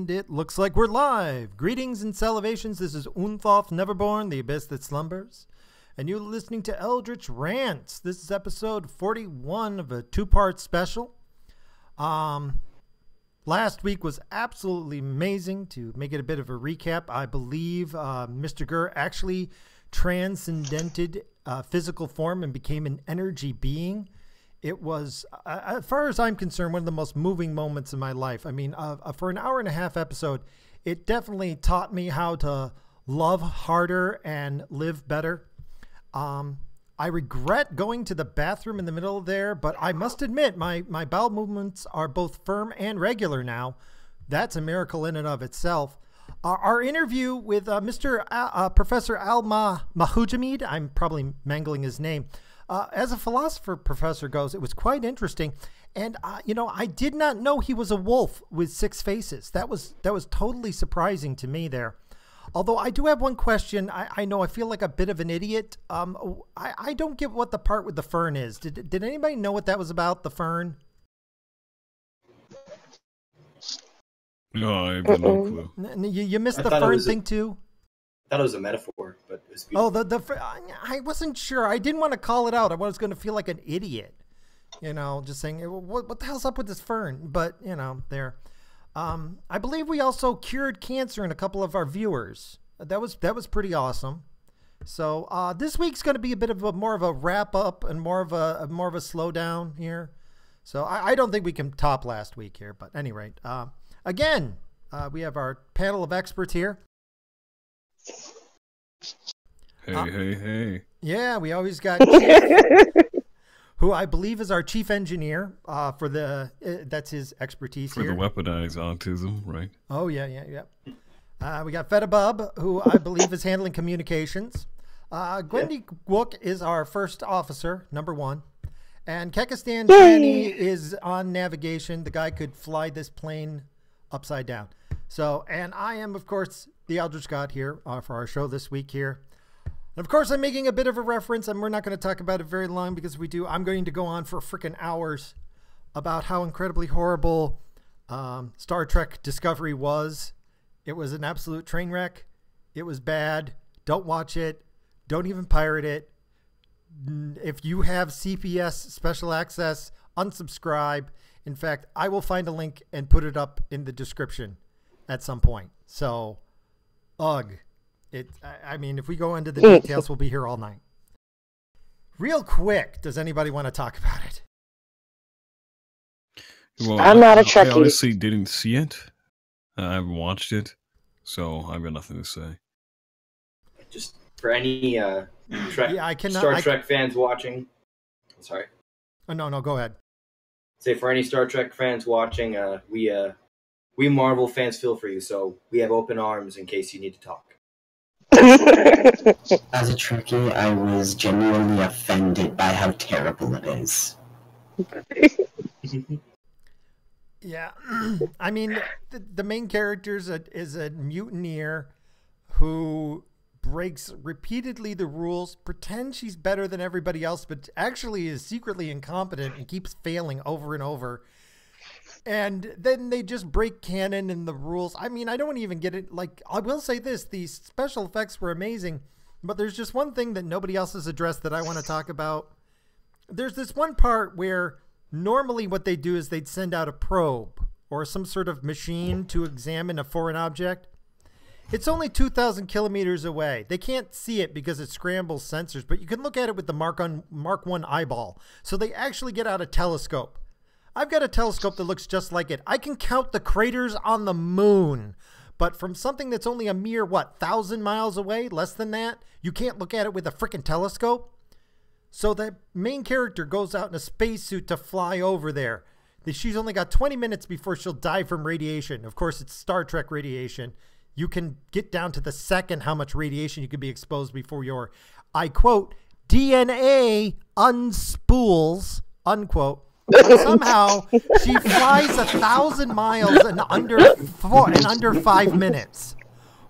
And it looks like we're live. Greetings and salutations. This is Unthoth Neverborn, the abyss that slumbers. And you're listening to Eldritch Rants. This is episode 41 of a two-part special. Last week was absolutely amazing. To make it a bit of a recap, I believe Mr. Gurr actually transcended physical form and became an energy being. It was, as far as I'm concerned, one of the most moving moments in my life. I mean, for an hour and a half episode, it definitely taught me how to love harder and live better. I regret going to the bathroom in the middle there, but I must admit my bowel movements are both firm and regular now. That's a miracle in and of itself. Our interview with Professor Al-Mahujamid, I'm probably mangling his name, as a philosopher professor goes, it was quite interesting. And, I did not know he was a wolf with 6 faces. That was totally surprising to me there. Although I do have one question. I know I feel like a bit of an idiot. I don't get what the part with the fern is. Did anybody know what that was about, the fern? No, I have no clue. You missed the fern thing too? I thought it was a metaphor, but it was beautiful. I wasn't sure. I didn't want to call it out. I was going to feel like an idiot, just saying, what the hell's up with this fern? But, there. I believe we also cured cancer in a couple of our viewers. That was pretty awesome. So this week's going to be a bit of more of a wrap up and more of a slowdown here. So I don't think we can top last week here. But at any rate, again, we have our panel of experts here. Hey. Yeah, we always got Chief, who I believe is our chief engineer for that's his expertise for here. For the weaponized autism, right? Oh, yeah. We got Fedabub, who I believe is handling communications. Gwendy Wook is our first officer, number 1. And Kekistan Danny is on navigation. The guy could fly this plane upside down. So, and I am, of course, the Eldritch God here for our show this week here. And of course, I'm making a bit of a reference, and we're not going to talk about it very long because I'm going to go on for freaking hours about how incredibly horrible Star Trek Discovery was. It was an absolute train wreck. It was bad. Don't watch it. Don't even pirate it. If you have CPS special access, unsubscribe. In fact, I will find a link and put it up in the description at some point. So, ugh. I mean, if we go into the details, we'll be here all night. Real quick, does anybody want to talk about it? Well, I'm not a Trekkie. I honestly didn't see it. I haven't watched it, so I've got nothing to say. Just for any Star Trek fans watching. Sorry. Oh, no, go ahead. Say for any Star Trek fans watching, we Marvel fans feel for you, so we have open arms in case you need to talk. As a Trekkie, I was genuinely offended by how terrible it is. Yeah, I mean, the main character is a mutineer who breaks repeatedly the rules, pretends she's better than everybody else, but actually is secretly incompetent and keeps failing over and over. And then they just break canon and the rules. I mean, I don't even get it. Like, I will say this, the special effects were amazing, but there's just one thing that nobody else has addressed that I want to talk about. There's this one part where normally what they do is they'd send out a probe or some sort of machine to examine a foreign object. It's only 2,000 kilometers away. They can't see it because it scrambles sensors, but you can look at it with the Mark 1 eyeball. So they actually get out a telescope. I've got a telescope that looks just like it. I can count the craters on the moon, but from something that's only a mere, 1,000 miles away, less than that, you can't look at it with a freaking telescope. So the main character goes out in a spacesuit to fly over there. She's only got 20 minutes before she'll die from radiation. Of course, it's Star Trek radiation. You can get down to the second how much radiation you could be exposed before your, I quote, DNA unspools, unquote. Somehow she flies 1,000 miles in under 5 minutes.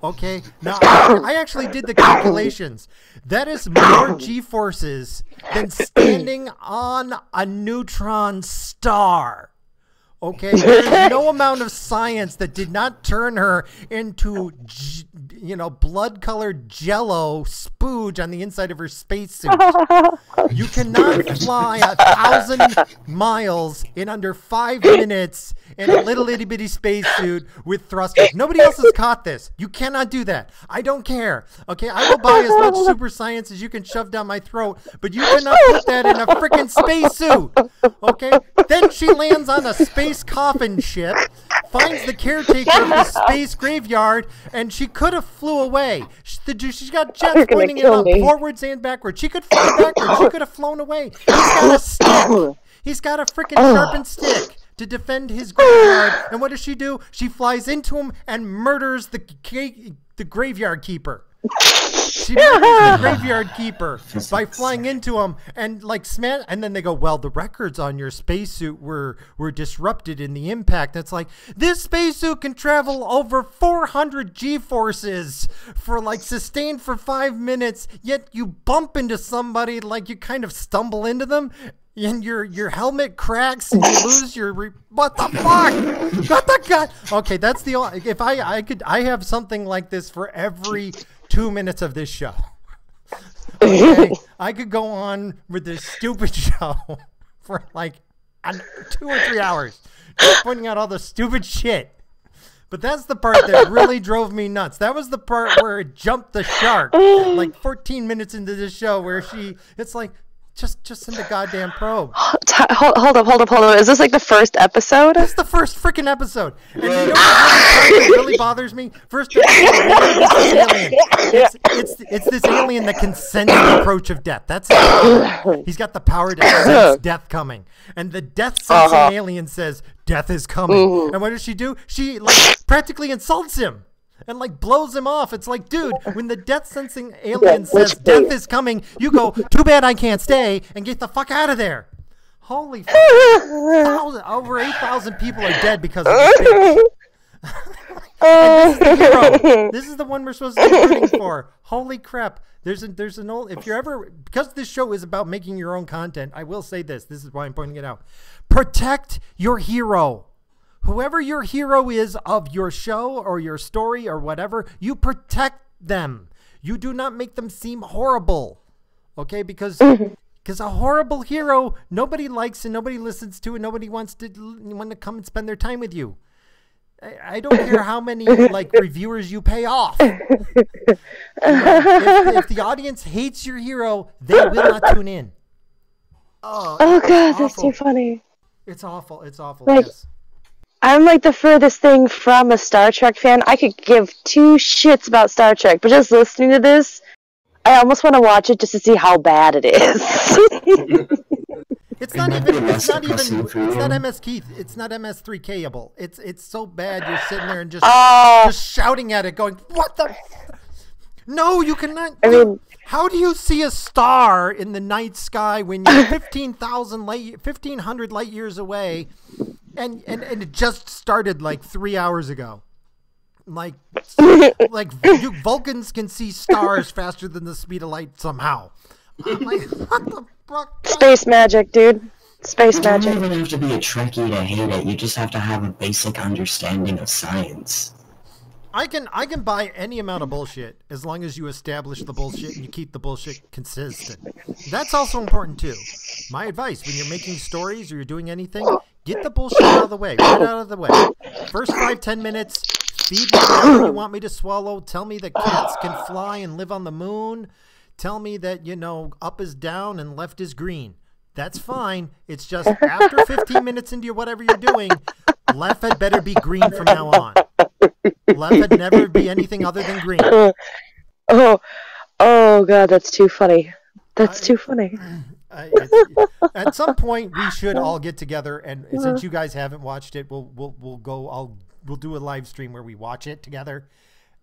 Okay, now I actually did the calculations. That is more G-forces than standing on a neutron star. Okay, there's no amount of science that did not turn her into, blood-colored Jello spooge on the inside of her spacesuit. You cannot fly 1,000 miles in under 5 minutes in a little itty bitty spacesuit with thrusters. Nobody else has caught this. You cannot do that. I don't care. Okay, I will buy as much super science as you can shove down my throat, but you cannot put that in a freaking spacesuit. Okay, then she lands on a space coffin ship, finds the caretaker of the space graveyard, and she could have flew away. She's got jets pointing in forwards and backwards. She could fly backwards. She could have flown away. He's got a stick. He's got a freaking sharpened stick to defend his graveyard. And what does she do? She flies into him and murders the graveyard keeper. She murders the graveyard keeper by flying into him and and then they go, well, the records on your spacesuit were disrupted in the impact. It's like, this spacesuit can travel over 400 G-forces for sustained for 5 minutes, yet you bump into somebody, you kind of stumble into them, and your helmet cracks and you lose your what the fuck? What the god? Okay, that's the only, if I have something like this for every 2 minutes of this show. Okay, I could go on with this stupid show for 2 or 3 hours, just pointing out all the stupid shit. But that's the part that really drove me nuts. That was the part where it jumped the shark. 14 minutes into this show, where it's like, just in the goddamn probe. Hold up. Is this the first episode? That's the first freaking episode. And you know what really bothers me? First of all, this alien. It's this alien that can sense the approach of death. That's it. He's got the power to sense death coming. And the death sensing alien says, death is coming. And what does she do? She practically insults him. And blows him off. It's like, dude, when the death-sensing alien says death is coming, you go, too bad I can't stay, and get the fuck out of there. Holy fuck. Over 8,000 people are dead because of this bitch. And this is the hero. This is the one we're supposed to be rooting for. Holy crap. There's an old, if you're ever, because this show is about making your own content, I will say this. This is why I'm pointing it out. Protect your hero. Whoever your hero is of your show or your story or whatever, you protect them. You do not make them seem horrible. Okay? Because a horrible hero, nobody likes and nobody listens to and nobody wants to come and spend their time with you. I don't care how many reviewers you pay off. If the audience hates your hero, they will not tune in. Oh god, that's too funny. It's awful. It's awful. Yes. I'm the furthest thing from a Star Trek fan. I could give 2 shits about Star Trek, but just listening to this, I almost want to watch it just to see how bad it is. It's not MS Keith. It's not MS3Kable. It's so bad you're sitting there and just shouting at it, going, "What the? No, you cannot." I mean, how do you see a star in the night sky when you're 1,500 light years away? And it just started 3 hours ago. Vulcans can see stars faster than the speed of light somehow. I'm like, what the fuck? Space magic, dude. Space magic. You don't even have to be a Trekkie to hate it. You just have to have a basic understanding of science. I can buy any amount of bullshit as long as you establish the bullshit and you keep the bullshit consistent. That's also important too. My advice when you're making stories or you're doing anything, get the bullshit out of the way. Right out of the way. First 5-10 minutes, feed me whatever you want me to swallow. Tell me that cats can fly and live on the moon. Tell me that, up is down and left is green. That's fine. It's just after 15 minutes into whatever you're doing, left had better be green from now on. Left had never be anything other than green. Oh god, that's too funny. That's too funny. At some point, we should all get together, and since you guys haven't watched it, we'll do a live stream where we watch it together,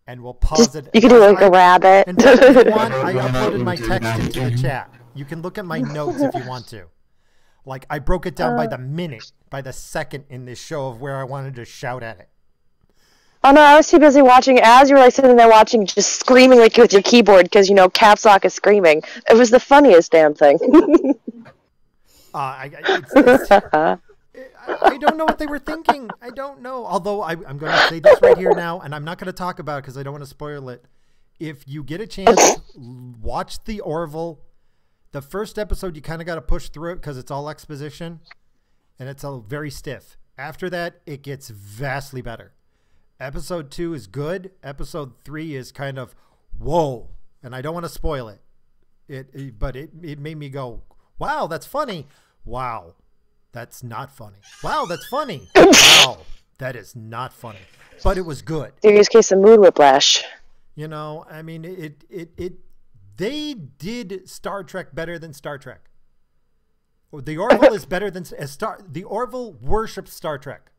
and we'll pause it. You can do a rabbit. And if you want, I uploaded my text into the chat. You can look at my notes if you want to. I broke it down by the minute, by the second in this show of where I wanted to shout at it. Oh no, I was too busy watching as you were sitting there watching, just screaming with your keyboard because caps lock is screaming. It was the funniest damn thing. I I don't know what they were thinking. I don't know. Although I'm going to say this right here now, and I'm not going to talk about it because I don't want to spoil it. If you get a chance, watch the Orville. The first episode, you kind of got to push through it because it's all exposition, and it's all very stiff. After that, it gets vastly better. Episode 2 is good. Episode 3 is kind of whoa, and I don't want to spoil it. But it made me go, wow, that's funny. Wow, that's not funny. Wow, that's funny. Wow, that is not funny. But it was good. Serious case of mood whiplash. You know, I mean, they did Star Trek better than Star Trek. The Orville is better than the Orville worships Star Trek.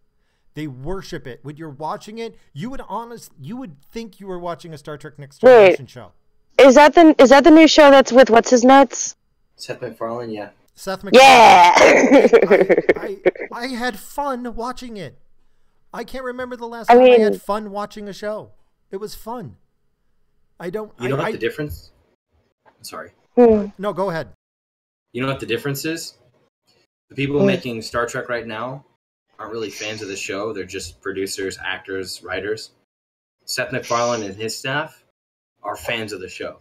They worship it. When you're watching it, you would think you were watching a Star Trek Next Generation show. Is that the new show that's with what's his nuts? Seth MacFarlane, yeah. Seth MacFarlane. Yeah. I had fun watching it. I can't remember the last time I had fun watching a show. It was fun. You know what the difference? Sorry. No, go ahead. You know what the difference is? The people making Star Trek right now aren't really fans of the show. They're just producers, actors, writers. Seth MacFarlane and his staff are fans of the show.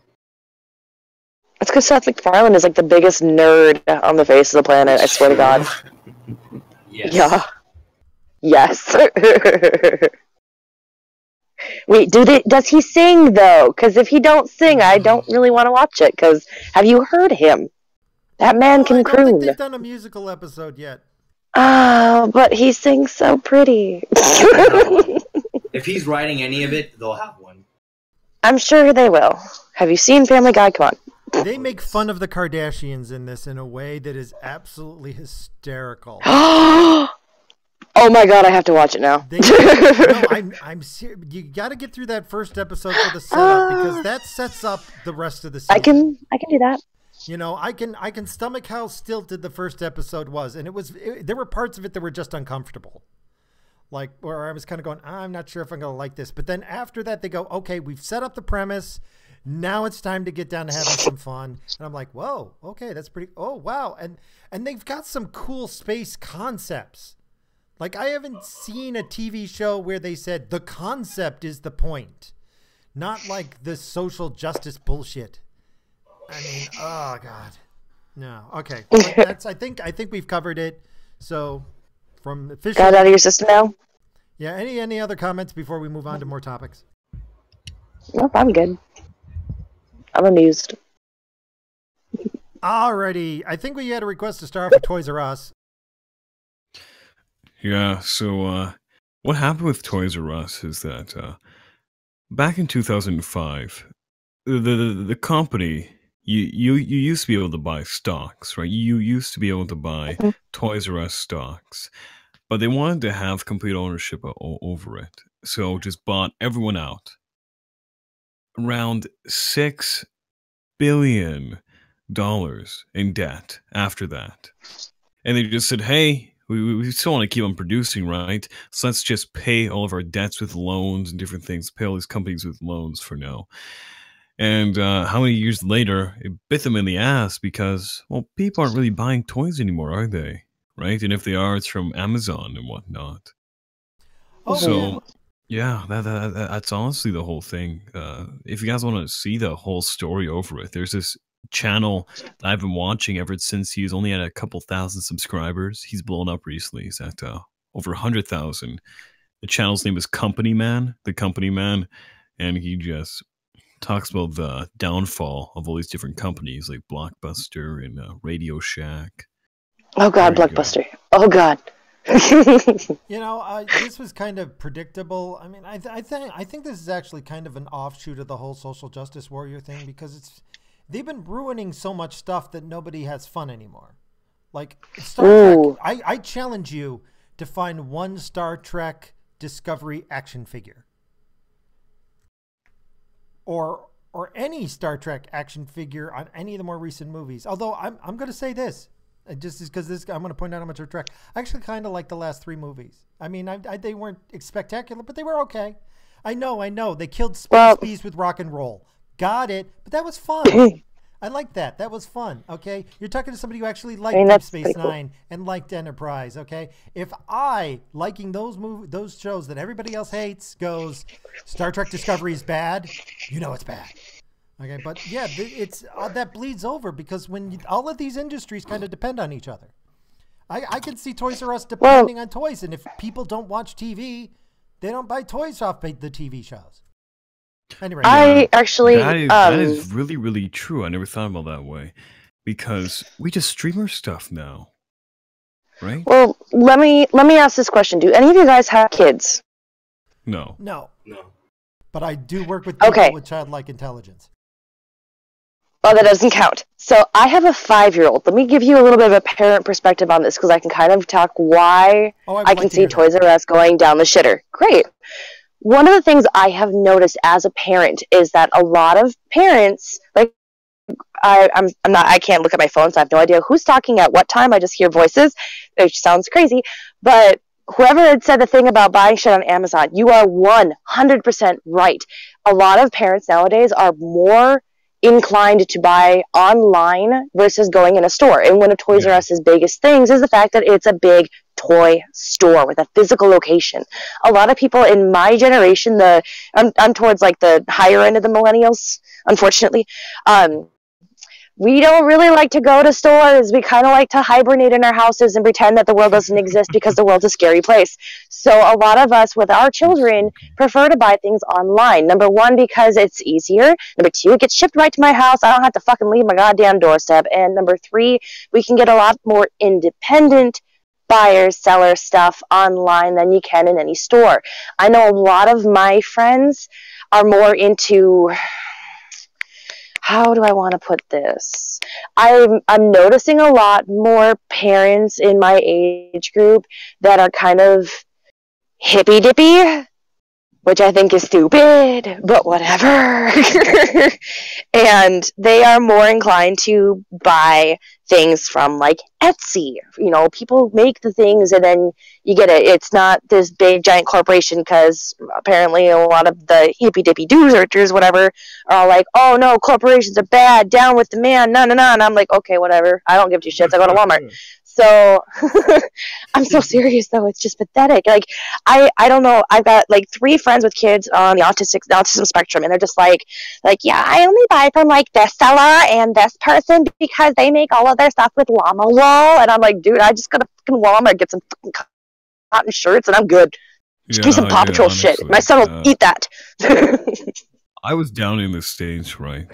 That's because Seth MacFarlane is like the biggest nerd on the face of the planet. I swear to God. Yes. Yeah. Yes. Wait, does he sing though? Because if he don't sing, I don't really want to watch it. Because have you heard him? That man can croon. I don't think they've done a musical episode yet. Oh, but he sings so pretty. If he's writing any of it, they'll have one. I'm sure they will. Have you seen Family Guy? Come on. They make fun of the Kardashians in this in a way that is absolutely hysterical. Oh my God, I have to watch it now. I'm serious. You got to get through that first episode for the setup because that sets up the rest of the season. I can do that. You know, I can stomach how stilted the first episode was, and there were parts of it that were just uncomfortable. Like where I was kind of going, I'm not sure if I'm going to like this. But then after that, they go, okay, we've set up the premise. Now it's time to get down to having some fun. And I'm like, whoa, okay, that's pretty. Oh, wow. And they've got some cool space concepts. Like, I haven't seen a TV show where they said the concept is the point, not like the social justice bullshit. I mean, oh God, no. Okay, I think we've covered it. So, from official, got it out of your system now. Yeah. Any other comments before we move on to more topics? Nope, I'm good. I'm amused. Alrighty, I think we had a request to start off with Toys R Us. Yeah, so what happened with Toys R Us is that back in 2005, the company, you used to be able to buy stocks, right? You used to be able to buy Toys R Us stocks, but they wanted to have complete ownership over it, so just bought everyone out. Around $6 billion in debt after that. And they just said, hey, we still want to keep on producing, right? So let's just pay all of our debts with loans and different things, pay all these companies with loans for now. And how many years later, it bit them in the ass because, well, people aren't really buying toys anymore, are they? Right? And if they are, it's from Amazon and whatnot. Oh, so, yeah, that's honestly the whole thing. If you guys want to see the whole story over it, there's this channel that I've been watching ever since he's only at a couple thousand subscribers. He's blown up recently. He's at over 100,000. The channel's name is Company Man, The Company Man, and he just talks about the downfall of all these different companies like Blockbuster and Radio Shack. Oh God, Blockbuster. Oh God. You know, this was kind of predictable. I mean, I think this is actually kind of an offshoot of the whole social justice warrior thing because they've been ruining so much stuff that nobody has fun anymore. Like Star Trek, I challenge you to find one Star Trek Discovery action figure, or any Star Trek action figure on any of the more recent movies. Although I'm going to say this. Just because I'm going to point out how much of Trek. I actually kind of like the last 3 movies. I mean, they weren't spectacular, but they were okay. I know. They killed space bees with rock and roll. Got it, but that was fun. I like that. That was fun. Okay, you're talking to somebody who actually liked I mean, Deep that's Space pretty cool. Nine and liked Enterprise. Okay, if I liking those shows that everybody else hates goes, Star Trek Discovery is bad, you know it's bad. Okay, but yeah, it's that bleeds over because all of these industries kind of depend on each other. I can see Toys R Us depending on toys, and if people don't watch TV, they don't buy toys off the TV shows. Anyway, I actually that is really, really true. I never thought about that way because we just stream our stuff now, right? Well, let me ask this question: do any of you guys have kids? No. no, No. but I do work with people Okay. with childlike intelligence. Oh, that doesn't count. So I have a 5-year-old. Let me give you a little bit of a parent perspective on this because I can kind of talk why Oh, I can see Toys R Us going down the shitter. Great. One of the things I have noticed as a parent is that a lot of parents, like I can't look at my phone, so I have no idea who's talking at what time. I just hear voices, which sounds crazy. But whoever had said the thing about buying shit on Amazon, you are 100% right. A lot of parents nowadays are more inclined to buy online versus going in a store. And one of Toys R Us's biggest things is the fact that it's a big toy store with a physical location. A lot of people in my generation, I'm towards like the higher end of the millennials, unfortunately. We don't really like to go to stores. We kind of like to hibernate in our houses and pretend that the world doesn't exist because the world's a scary place. So a lot of us with our children prefer to buy things online. Number one, because it's easier. Number two, it gets shipped right to my house. I don't have to fucking leave my goddamn doorstep. And number three, we can get a lot more independent buyer, seller stuff online than you can in any store. I know a lot of my friends are more into... How do I want to put this? I'm noticing a lot more parents in my age group that are kind of hippy-dippy, which I think is stupid, but whatever. And they are more inclined to buy things from like Etsy. You know, people make the things and then you get it. It's not this big giant corporation because apparently a lot of the hippy dippy doozers, whatever, are all like, oh no, corporations are bad, down with the man, no. And I'm like, okay, whatever. I don't give two shits. I go to Walmart. So I'm so serious though. It's just pathetic. Like I don't know. I've got like 3 friends with kids on the autism spectrum, and they're just like, yeah, I only buy from like this seller and this person because they make all of their stuff with llama wool. And I'm like, dude, I just go to fucking Walmart, get some fucking cotton shirts, and I'm good. Just give me some Paw Patrol shit. My son will eat that. I was down in the States, right?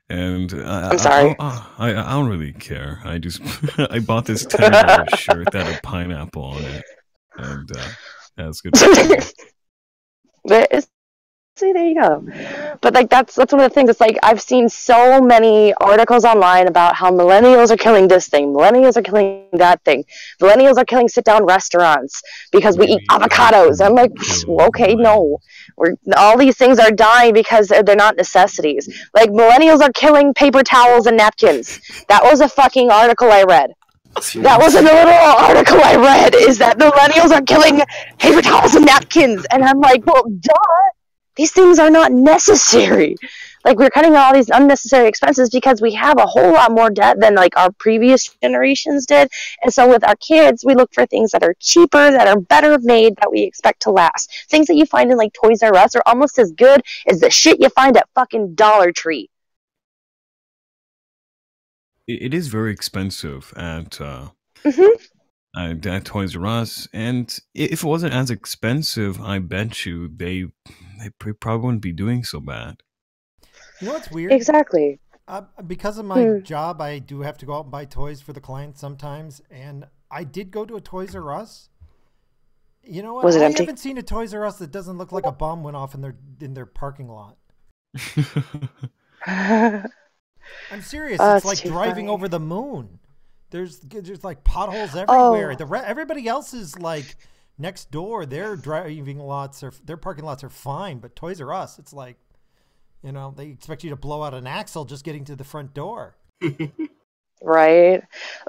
And I'm sorry. I don't really care. I just I bought this $10 shirt that had a pineapple on it, and that's good. See, there you go. But like that's one of the things. It's like I've seen so many articles online about how millennials are killing this thing, millennials are killing that thing, millennials are killing sit-down restaurants because we eat avocados. I'm like, okay, no. All these things are dying because they're not necessities. Like millennials are killing paper towels and napkins. That was a fucking article I read. That was a little article I read. Is that millennials are killing paper towels and napkins? And I'm like, well, duh. These things are not necessary. Like, we're cutting all these unnecessary expenses because we have a whole lot more debt than, like, our previous generations did. And so with our kids, we look for things that are cheaper, that are better made, that we expect to last. Things that you find in, like, Toys R Us are almost as good as the shit you find at fucking Dollar Tree. It is very expensive at Toys R Us, and if it wasn't as expensive, I bet you they probably wouldn't be doing so bad. You know what's weird? Exactly. Because of my job, I do have to go out and buy toys for the clients sometimes, and I did go to a Toys R Us. You know what? Was it I empty? haven't seen a Toys R Us that doesn't look like a bomb went off in their parking lot. I'm serious. Oh, it's that's like too driving funny. over the moon. There's like potholes everywhere. Everybody else is like next door. Their parking lots are fine, but Toys R Us, it's like, you know, they expect you to blow out an axle just getting to the front door. Right?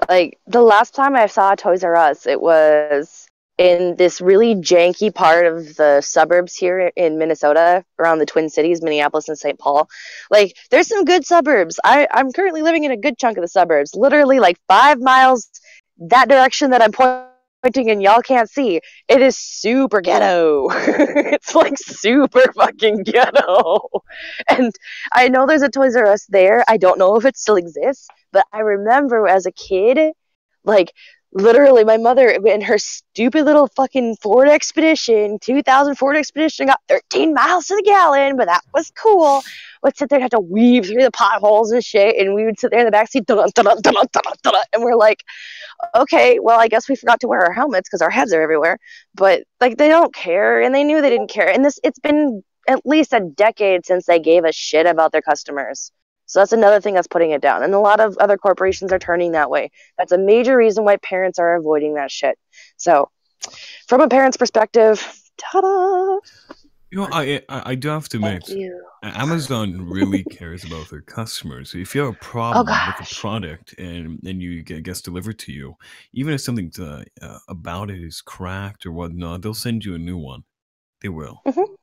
Like, the last time I saw Toys R Us, it was in this really janky part of the suburbs here in Minnesota, around the Twin Cities, Minneapolis and St. Paul. Like, there's some good suburbs. I'm currently living in a good chunk of the suburbs, literally like 5 miles that direction that I'm pointing and y'all can't see. It is super ghetto. It's like super fucking ghetto. And I know there's a Toys R Us there. I don't know if it still exists, but I remember as a kid, like, literally, my mother in her stupid little fucking Ford Expedition, 2000 Ford Expedition, got 13 miles to the gallon, but that was cool. Would sit there and have to weave through the potholes and shit, and we would sit there in the backseat, and we're like, okay, well, I guess we forgot to wear our helmets because our heads are everywhere. But, like, they don't care, and they knew they didn't care. And it's been at least a decade since they gave a shit about their customers. So that's another thing that's putting it down. And a lot of other corporations are turning that way. That's a major reason why parents are avoiding that shit. So, from a parent's perspective, ta-da! You know, I do have to admit, Thank you. Amazon really cares about their customers. If you have a problem with a product and you get gets delivered to you, even if something about it is cracked or whatnot, they'll send you a new one. They will. Mm-hmm.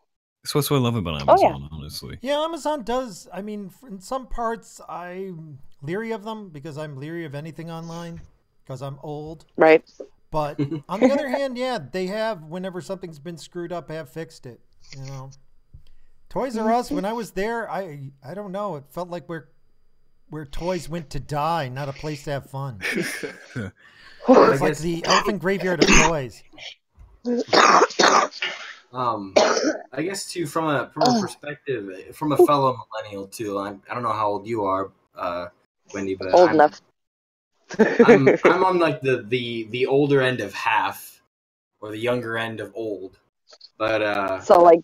That's what I love about Amazon, honestly. Yeah, Amazon does. I mean, in some parts, I'm leery of them because I'm leery of anything online because I'm old. Right. But on the other hand, yeah, they have, whenever something's been screwed up, have fixed it. You know, Toys R Us, when I was there, I don't know. It felt like where toys went to die, not a place to have fun. It's like the elephant graveyard of toys. I guess too, from a perspective, from a fellow millennial too. I don't know how old you are, Wendy, but old enough. I'm on like the older end of half, or the younger end of old. But so like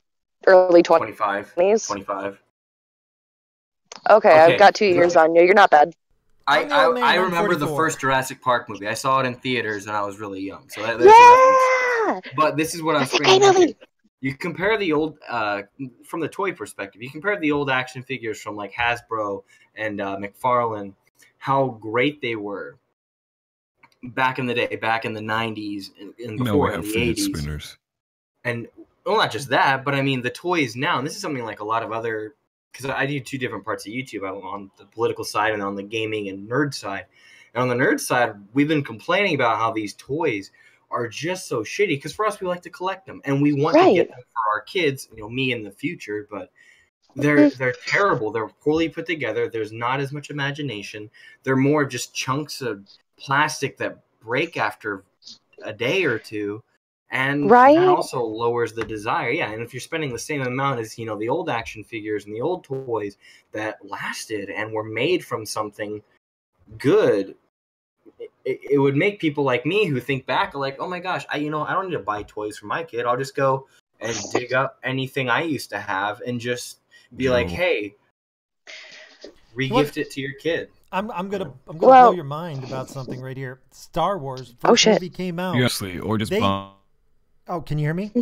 early 25. 25. Okay, I've got 2 years on you. You're not bad. I remember the first Jurassic Park movie. I saw it in theaters and I was really young. So there's but this is what I'm saying. You compare the old, from the toy perspective, you compare the old action figures from like Hasbro and McFarlane, how great they were back in the day, back in the 90s and before in the 80s. Spinners. And well, not just that, but I mean the toys now, and this is something like a lot of other, because I do 2 different parts of YouTube. I'm on the political side and on the gaming and nerd side. And on the nerd side, we've been complaining about how these toys are just so shitty, because for us, we like to collect them and we want to get them for our kids, you know, me in the future, but they're terrible. They're poorly put together. There's not as much imagination. They're more just chunks of plastic that break after a day or two. And that also lowers the desire. Yeah, and if you're spending the same amount as, you know, the old action figures and the old toys that lasted and were made from something good, it would make people like me who think back like, oh my gosh, I don't need to buy toys for my kid. I'll just go and dig up anything I used to have and just be like, hey, regift it to your kid. I'm gonna blow your mind about something right here. Star Wars first movie came out. Seriously, or just Oh, can you hear me?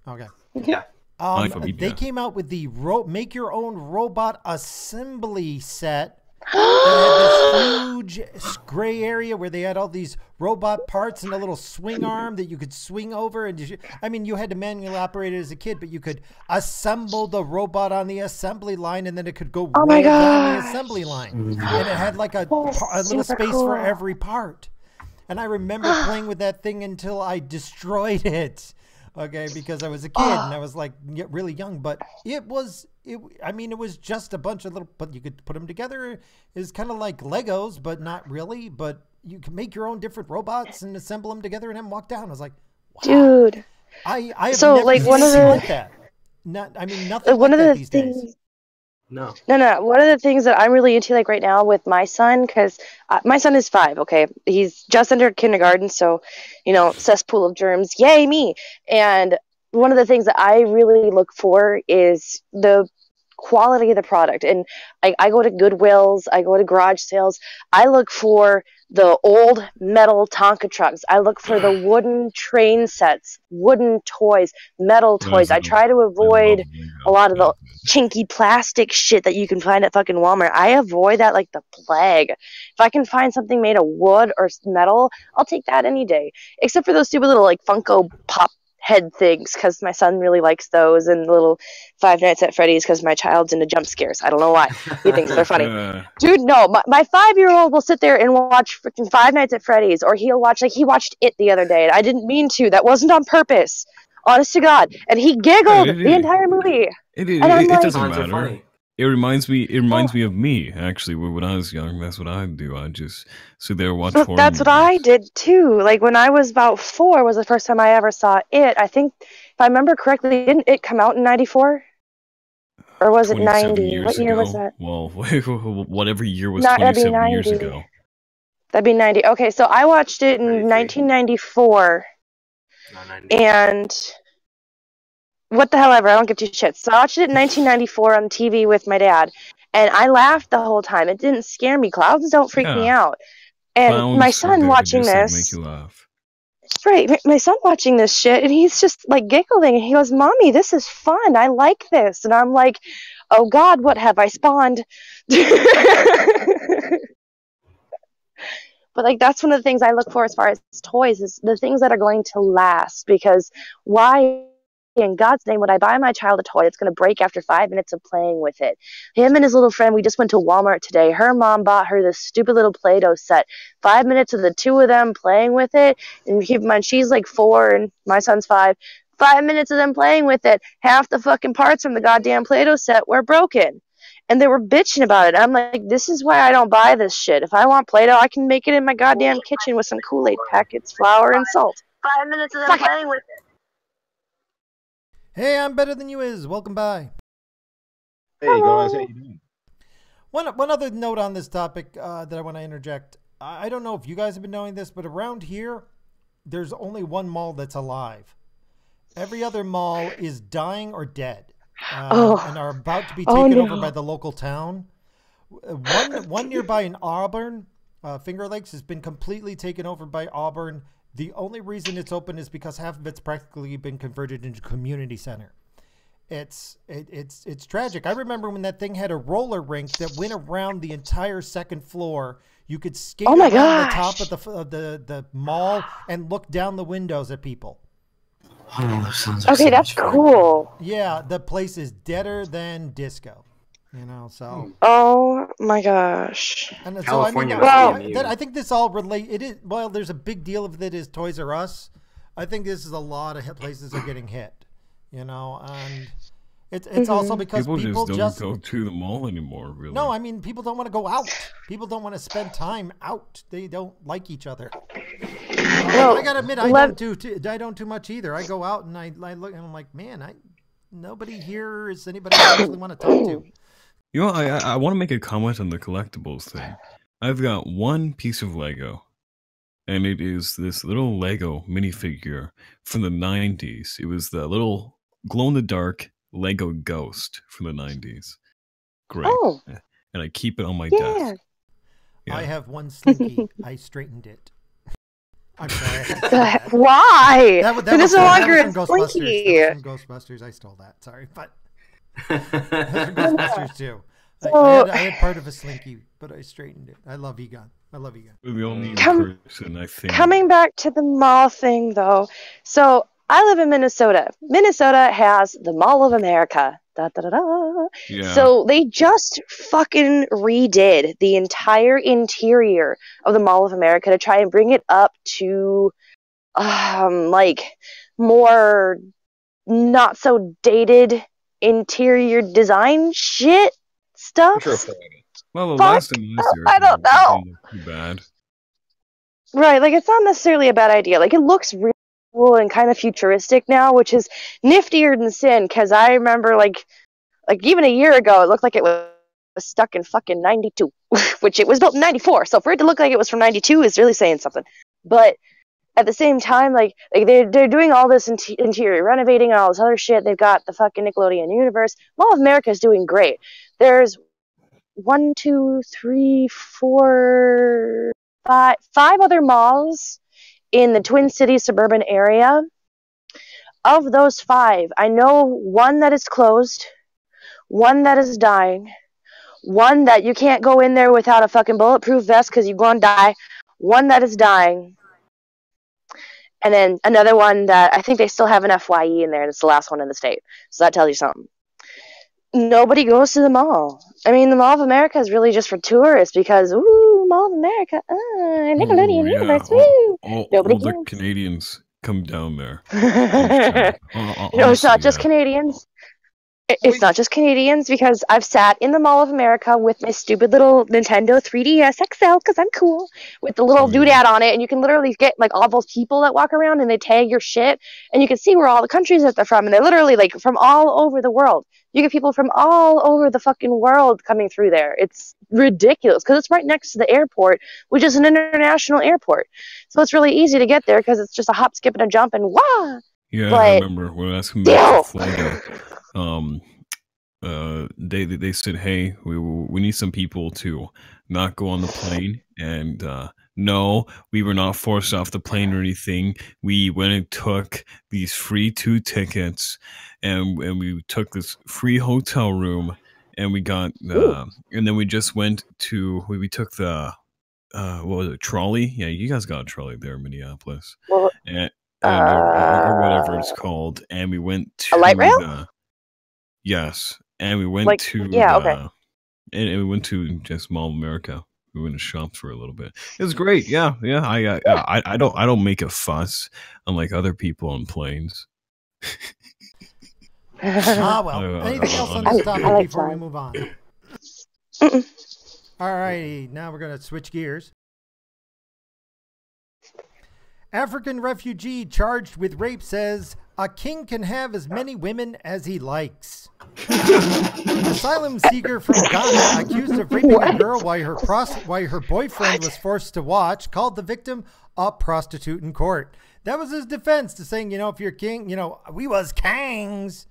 Okay. Yeah. They came out with the make your own robot assembly set that had this huge gray area where they had all these robot parts and a little swing arm that you could swing over. And you had to manually operate it as a kid, but you could assemble the robot on the assembly line, and then it could go roll down the assembly line. And it had like a little space for every part. And I remember playing with that thing until I destroyed it. Okay, because I was a kid and I was like really young, but it was just a bunch of little, but you could put them together. It's kind of like Legos, but not really. But you can make your own different robots and assemble them together and have them walk down. I was like, wow. Dude. I have never seen anything like that. Nothing like that these days. No. One of the things that I'm really into like right now with my son, because my son is 5, okay? He's just entered kindergarten, so, cesspool of germs, yay me! And one of the things that I really look for is the quality of the product. And I go to Goodwills, I go to garage sales. I look for the old metal Tonka trucks. I look for the wooden train sets, wooden toys, metal toys. I try to avoid a lot of the chinky plastic shit that you can find at fucking Walmart. I avoid that like the plague. If I can find something made of wood or metal, I'll take that any day. Except for those stupid little like Funko Pop head things, because my son really likes those, and little Five Nights at Freddy's because my child's into jump scares. I don't know why. He thinks they're funny. Dude, no. My 5-year-old will sit there and watch freaking Five Nights at Freddy's, or he'll watch, like, he watched It the other day, and I didn't mean to. That wasn't on purpose. Honest to God. And he giggled the entire movie. It like, doesn't matter. It reminds me of me, actually. When I was young, that's what I do. I just sit there and watch horror That's movies. what I did too. Like when I was about 4 was the first time I ever saw It. I think, if I remember correctly, didn't It come out in 94? Or was it 90? What year was that? Well, whatever year was 27 years ago. That'd be 90. Okay, so I watched it in 1994. And what the hell ever, I don't give two shits. So I watched it in 1994 on TV with my dad, and I laughed the whole time. It didn't scare me. Clowns don't freak me out. And Clowns my son watching this, make you laugh. right? My son watching this shit, and he's just like giggling, and he goes, "Mommy, this is fun. I like this." And I'm like, "Oh God, what have I spawned?" But like that's one of the things I look for as far as toys, is the things that are going to last. Because why in God's name would I buy my child a toy that's going to break after 5 minutes of playing with it? Him and his little friend, we just went to Walmart today. Her mom bought her this stupid little Play-Doh set. 5 minutes of the two of them playing with it. And keep in mind, she's like 4 and my son's 5. 5 minutes of them playing with it. Half the fucking parts from the goddamn Play-Doh set were broken. And they were bitching about it. I'm like, this is why I don't buy this shit. If I want Play-Doh, I can make it in my goddamn kitchen with some Kool-Aid packets, flour, and salt. 5 minutes of them playing with it. Hey, I'm better than you is. Welcome by. Hey guys, how you doing? One other note on this topic that I want to interject. I don't know if you guys have been knowing this, but around here, there's only one mall that's alive. Every other mall is dying or dead. And are about to be taken over by the local town. One nearby in Auburn, Finger Lakes, has been completely taken over by Auburn. The only reason it's open is because half of it's practically been converted into a community center. It's tragic. I remember when that thing had a roller rink that went around the entire second floor. You could skate around the top of the mall and look down the windows at people. Oh, that sounds like okay, that's cool. Yeah, the place is deader than disco. You know, so. Oh my gosh. And California. So, I think this all relate. It is, well, there's a big deal of it is Toys R Us. I think this is a lot of places are getting hit. You know, and it's also because people just don't go to the mall anymore. Really. No, I mean people don't want to go out. People don't want to spend time out. They don't like each other. Well, I gotta admit, I don't too much either. I go out and I look and I'm like, man, nobody here is anybody I actually want to talk to. You know, I want to make a comment on the collectibles thing. I've got one piece of Lego, and it is this little Lego minifigure from the 90s. It was the little glow-in-the-dark Lego ghost from the 90s. Great. Oh. And I keep it on my desk. Yeah. I have one Slinky. I straightened it. I'm sorry. Why? That is no longer a Slinky. From Ghostbusters. I stole that. Sorry, but that's from Ghostbusters too. I had part of a Slinky, but I straightened it. I love Egon. You're the only person, I think. Coming back to the mall thing, though. So I live in Minnesota. Minnesota has the Mall of America. Da, da, da, da. Yeah. So they just fucking redid the entire interior of the Mall of America to try and bring it up to like more not so dated interior design shit stuff. Well, the last time I don't know. Too bad. Right, like it's not necessarily a bad idea. Like it looks really cool and kind of futuristic now, which is niftier than sin, because I remember like even a year ago it looked like it was stuck in fucking 92, which it was built in 94, so for it to look like it was from 92 is really saying something. But at the same time, like they're doing all this interior renovating and all this other shit. They've got the fucking Nickelodeon universe. Mall of America is doing great. There's 1, 2, 3, 4, 5 other malls in the Twin Cities suburban area. Of those 5, I know one that is closed, one that is dying, one that you can't go in there without a fucking bulletproof vest because you're going to die, one that is dying, and then another one that I think they still have an FYE in there, and it's the last one in the state. So that tells you something. Nobody goes to the mall. I mean, the Mall of America is really just for tourists because, ooh, Mall of America, Nickelodeon universe, woo. All Nobody the goes. Canadians come down there. No, it's not just Canadians. It's not just Canadians because I've sat in the Mall of America with my stupid little Nintendo 3DS XL because I'm cool with the little doodad on it, and you can literally get like all those people that walk around and they tag your shit, and you can see where all the countries that they're from, and they're literally like from all over the world. You get people from all over the fucking world coming through there. It's ridiculous because it's right next to the airport, which is an international airport, so it's really easy to get there because it's just a hop, skip, and a jump, and wah. Yeah, But I remember when I was coming back to Florida. They said, hey, we need some people to not go on the plane, and no, we were not forced off the plane or anything. We went and took these free 2 tickets, and we took this free hotel room, and we got and then we just went to we took the what was it, trolley? Yeah, you guys got a trolley there in Minneapolis, Well, or whatever it's called, and we went to a light rail. Yes, and we went Like, to okay. and we went to just Mall of America. We went to shop for a little bit. It was great. Yeah. I don't make a fuss unlike other people on planes. Well. Anything else on this topic before we move on? All righty, now we're going to switch gears. African refugee charged with rape says a king can have as many women as he likes. Asylum seeker from Ghana accused of raping a girl while her boyfriend was forced to watch called the victim a prostitute in court. That was his defense to saying, if you're king, we was kings.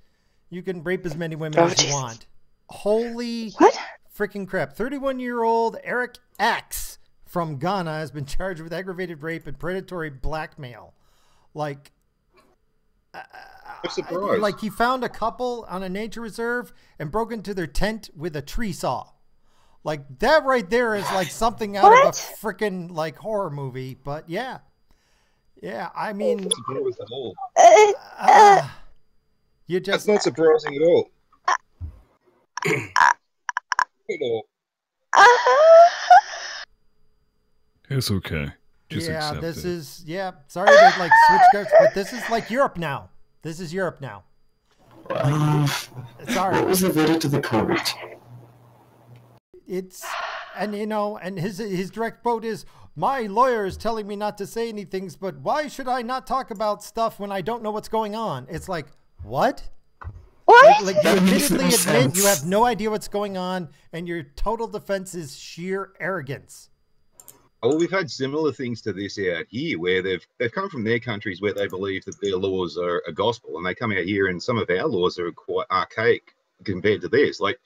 You can rape as many women as you want. Holy freaking crap. 31-year-old Eric X from Ghana has been charged with aggravated rape and predatory blackmail. I'm surprised. Like he found a couple on a nature reserve and broke into their tent with a tree saw. Like that right there is like something out of a freaking like horror movie. But yeah, I mean, you just that's not surprising at all. It's okay. Just accept it. Is sorry to like switch guards, but this is like Europe now. This is Europe now. Sorry. What was the verdict of the court? It's and his direct quote is, "My lawyer is telling me not to say anything, but why should I not talk about stuff when I don't know what's going on?" It's like, what? What? Like you admittedly admit you have no idea what's going on, and your total defense is sheer arrogance. Oh, we've had similar things to this out here, where they've come from their countries where they believe that their laws are a gospel, and they come out here, and some of our laws are quite archaic compared to theirs. Like,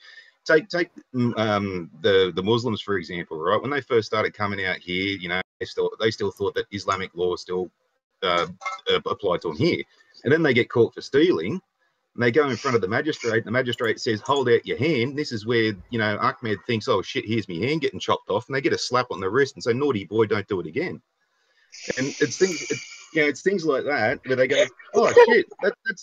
take the Muslims for example, right? When they first started coming out here, they still thought that Islamic law still applied to them here, and then they get caught for stealing. And they go in front of the magistrate, and the magistrate says, "Hold out your hand." This is where, Ahmed thinks, "Oh, shit, here's my hand getting chopped off." And they get a slap on the wrist and say, "Naughty boy, don't do it again." And it's things like that where they go, "Oh, shit,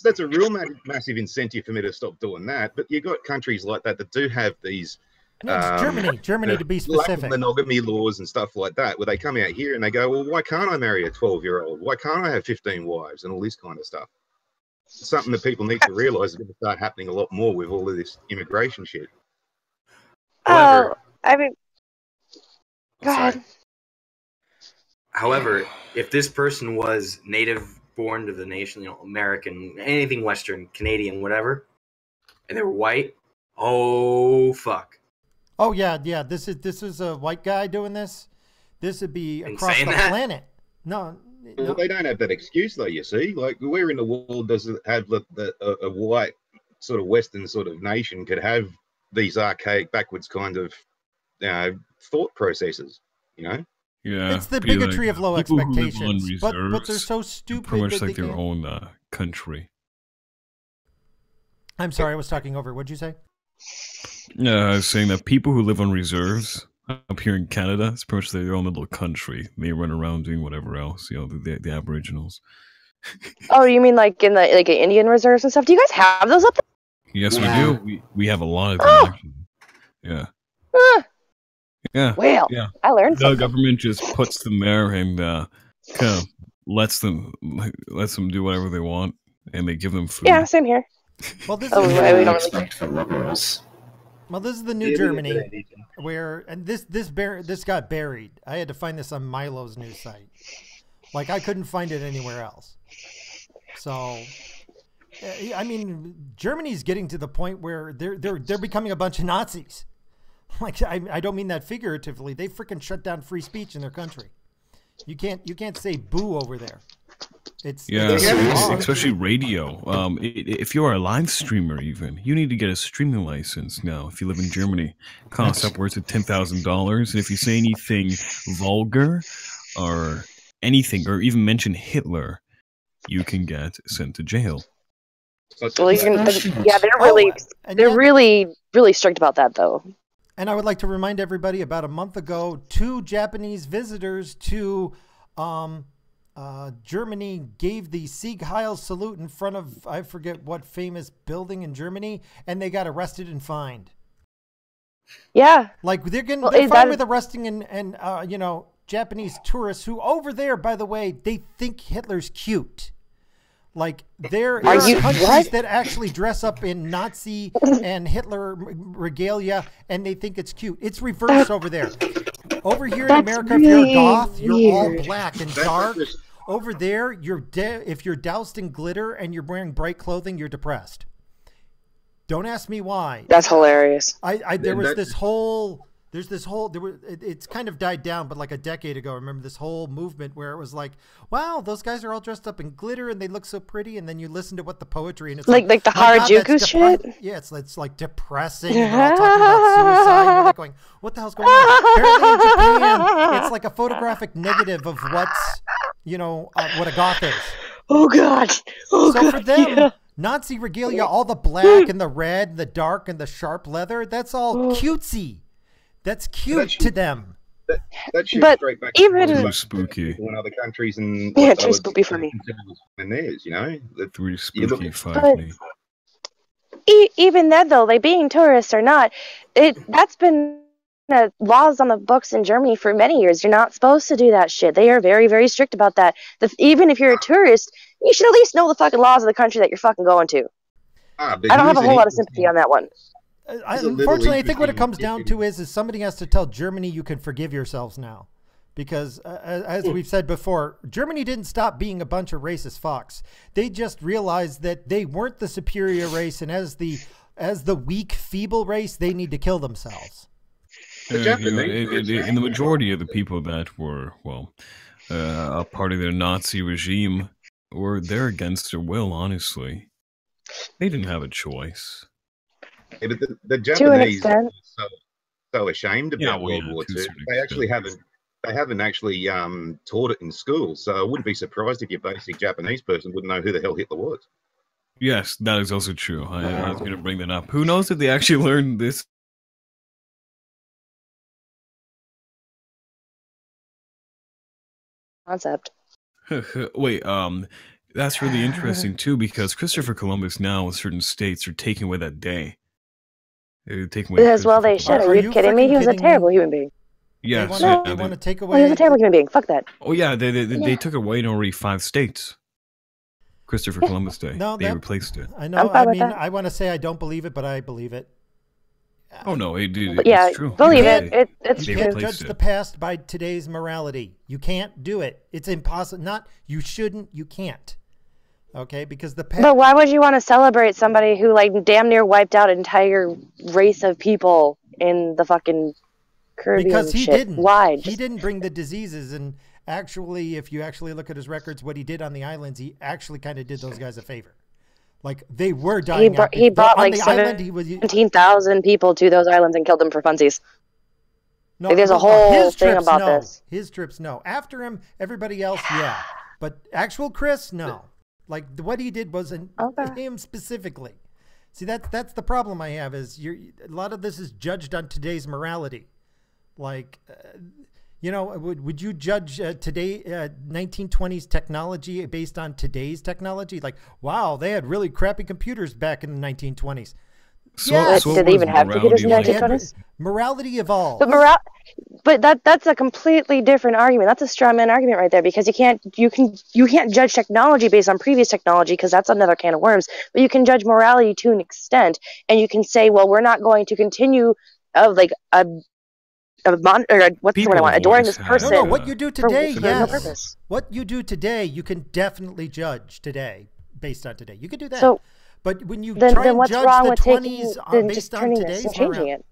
that's a real massive incentive for me to stop doing that." But you've got countries like that do have these... Germany to be specific. Monogamy laws and stuff like that, where they come out here and they go, "Well, why can't I marry a 12-year-old? Why can't I have 15 wives?" And all this kind of stuff. Something that people need to realize is going to start happening a lot more with all of this immigration shit. However, go ahead. However, if this person was native born to the nation, American, anything Western, Canadian, whatever, and they were white, oh fuck. Oh yeah. This is a white guy doing this. This would be across the planet. No, Well, they don't have that excuse, though. You see, like where in the world does it have a white sort of Western sort of nation could have these archaic, backwards kind of thought processes? You know. Yeah, It's the be bigotry like, of low people who live on expectations, but they're reserves, so stupid. pretty much that like they their can't- own country. I'm sorry, I was talking over. What'd you say? Yeah, I was saying that people who live on reserves up here in Canada, it's pretty much their own little country. They run around doing whatever else, the Aboriginals. Oh, you mean like in the Indian reserves and stuff? Do you guys have those up Yes, Yeah. we do. We have a lot of them, Oh. actually. Yeah. there? Yeah. Well, Yeah. I learned The something. government just puts them there and kind of lets them do whatever they want, and they give them food. Yeah, same here. Well, this Oh, is right, we No don't really respect for liberals. the New Germany, where and this got buried. I had to find this on Milo's news site. Like I couldn't find it anywhere else. So, I mean, Germany's getting to the point where they're becoming a bunch of Nazis. Like I don't mean that figuratively. They freaking shut down free speech in their country. You can't say boo over there. It's wrong. especially radio. If you're a live streamer, even you need to get a streaming license now. If you live in Germany, costs upwards of $10,000. And if you say anything vulgar or anything, or even mention Hitler, you can get sent to jail. Well, you can, yeah, they're Oh, really, and they're yet- really strict about that, though. And I would like to remind everybody about a month ago, 2 Japanese visitors to Germany gave the Sieg Heil salute in front of, I forget what famous building in Germany, and they got arrested and fined. Yeah, Like they're getting Well, they're is fine that- with arresting and Japanese tourists who over there, by the way, they think Hitler's cute. Like there are you- countries what? that actually dress up in Nazi and Hitler regalia, and they think it's cute. It's reversed over there. Over here in That's America, if you're a really goth, you're all weird. black and That's dark. just- Over there, if you're doused in glitter and you're wearing bright clothing, you're depressed. Don't ask me why. that's hilarious. It's kind of died down, but like a decade ago, I remember this whole movement where it was like, wow, those guys are all dressed up in glitter and they look so pretty. And then you listen to what the poetry and it's Like the "My God, Harajuku that's shit? Yeah, it's like depressing. And they're all talking about suicide. And you're like going, what the hell's going on? Apparently in Japan, it's like a photographic negative of what's, what a goth is. Oh God. Oh So God. for them, yeah. Nazi regalia, all the black and the red, and the dark and the sharp leather, that's all cutesy. That's cute to them. That shoots But straight back even- to Too spooky. in other countries and Yeah, what too they spooky for me. consider as theirs, That- Three You look spooky, at- 5 Even then, though, like being tourists or not, that's been laws on the books in Germany for many years. You're not supposed to do that shit. They are very, very strict about that. Even if you're a tourist, you should at least know the fucking laws of the country that you're fucking going to. but I don't have a here's whole an lot of sympathy on that one. There's a little Unfortunately, I think what it interesting comes down to is somebody has to tell Germany you can forgive yourselves now. Because as we've said before, Germany didn't stop being a bunch of racist fucks. They just realized that they weren't the superior race, and as the weak, feeble race, they need to kill themselves. The Japanese, and the majority of the people that were, a part of their Nazi regime were there against their will, honestly. They didn't have a choice. Yeah, but the To an Japanese extent. are so ashamed about Yeah, well, World yeah, War to a II. certain They actually extent. haven't actually taught it in school. So I wouldn't be surprised if your basic Japanese person wouldn't know who the hell Hitler was. Yes, that is also true. I was going to bring that up. Who knows if they actually learned this Concept. Wait, that's really interesting too, because Christopher Columbus now in certain states are taking away that day. They're taking away As well, they Christopher should. Columbus. Are Are you you kidding me? freaking He was a kidding me? terrible human being. Yes, they yeah, want to take Oh, he away. was a terrible human being. Fuck that. oh yeah, they took away in already 5 states. Christopher Columbus Day. No, they that- replaced it. I know. I'm fine I with mean, that. I want to say I don't believe it, but I believe it. Oh no, But yeah, it's true. believe Yeah, it. It's they You true. can't replaced judge it. the past by today's morality. You can't do it. It's impossible. Not you shouldn't. You can't. Okay, because the past. But why would you want to celebrate somebody who like damn near wiped out an entire race of people in the fucking Caribbean Because he shit? didn't. Why? He didn't bring the diseases and actually, if you actually look at his records, what he did on the islands, he actually kind of did those guys a favor. Like they were dying out. He brought on like the island. He was 17,000 people to those islands and killed them for funsies. no. Like, there's a no, whole his thing trips, about no. this. His trips, no. After him, everybody else, yeah. But actual Chris, no. Like what he did wasn't him specifically. See, that's the problem I have is a lot of this is judged on today's morality. Like, you know, would you judge today 1920s technology based on today's technology? Like, wow, they had really crappy computers back in the 1920s. Did they even have computers in the 1920s? Morality evolved. But that's a completely different argument. That's a straw man argument right there, because you can't judge technology based on previous technology, because that's another can of worms. But you can judge morality to an extent, and you can say, well, we're not going to continue adoring this person. No, what you do today, for yes. no purpose. What you do today, you can definitely judge today based on today. You can do that. So, but when you then try and what's judge wrong the with 20s just based on turning today's this and changing it?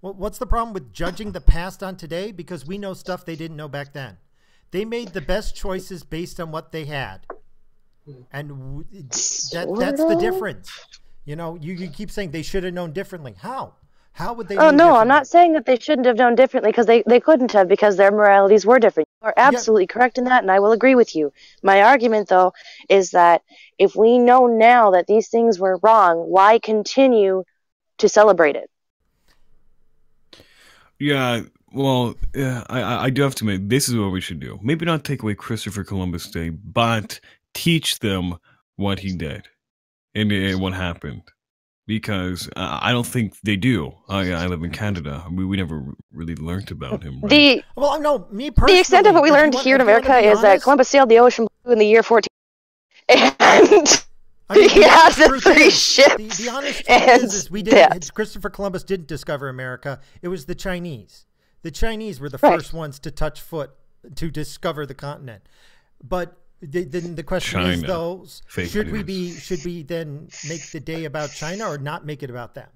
Well, what's the problem with judging the past on today? Because we know stuff they didn't know back then. They made the best choices based on what they had. And that's the difference. You know, you keep saying they should have known differently. How? How would they know differently? I'm not saying that they shouldn't have known differently, because they couldn't have, because their moralities were different. You are absolutely correct in that, and I will agree with you. My argument, though, is that if we know now that these things were wrong, why continue to celebrate it? Yeah, well, I do have to admit, this is what we should do. Maybe not take away Christopher Columbus Day, but teach them what he did and what happened. Because I don't think they do. I live in Canada. We never really learned about him. Right? Me personally. The extent of what we learned here in America is that Columbus sailed the ocean blue in the year 14, and he had the 3 ships. The honest truth is we didn't. Christopher Columbus didn't discover America. It was the Chinese. The Chinese were the first ones to touch foot to discover the continent. But then the question is, though, should we then make the day about China or not make it about them?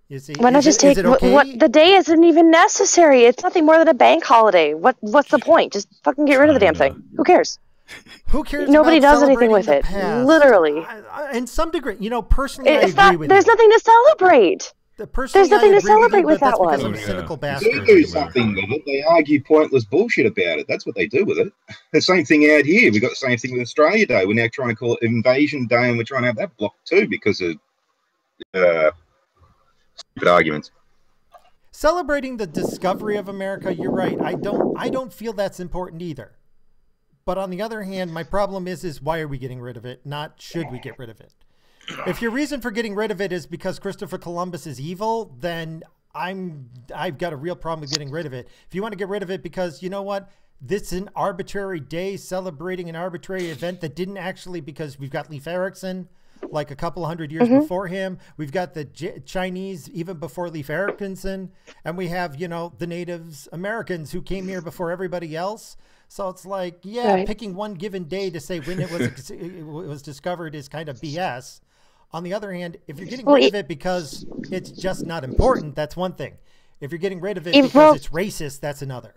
You see, why not just take what the day isn't even necessary? It's nothing more than a bank holiday. What's the point? Just fucking get rid of the damn thing. Who cares? Who cares? Nobody does anything with it. Literally, in some degree, you know, personally, I agree with you. There's nothing to celebrate. There's nothing to celebrate with that one. I'm a cynical bastard. They do something with it. They argue pointless bullshit about it. That's what they do with it. The same thing out here. We've got the same thing with Australia Day. We're now trying to call it Invasion Day, and we're trying to have that blocked too because of stupid arguments. Celebrating the discovery of America, you're right. I don't feel that's important either. But on the other hand, my problem is why are we getting rid of it? Not should we get rid of it? If your reason for getting rid of it is because Christopher Columbus is evil, then I've got a real problem with getting rid of it. If you want to get rid of it because, you know what, this is an arbitrary day celebrating an arbitrary event that didn't actually, because we've got Leif Erikson like a couple hundred years before him. We've got the Chinese even before Leif Erikson, and we have, you know, the Natives Americans who came here before everybody else. So it's like, picking one given day to say when it was discovered is kind of BS. On the other hand, if you're getting rid of it because it's just not important, that's one thing. If you're getting rid of it because it's racist, that's another.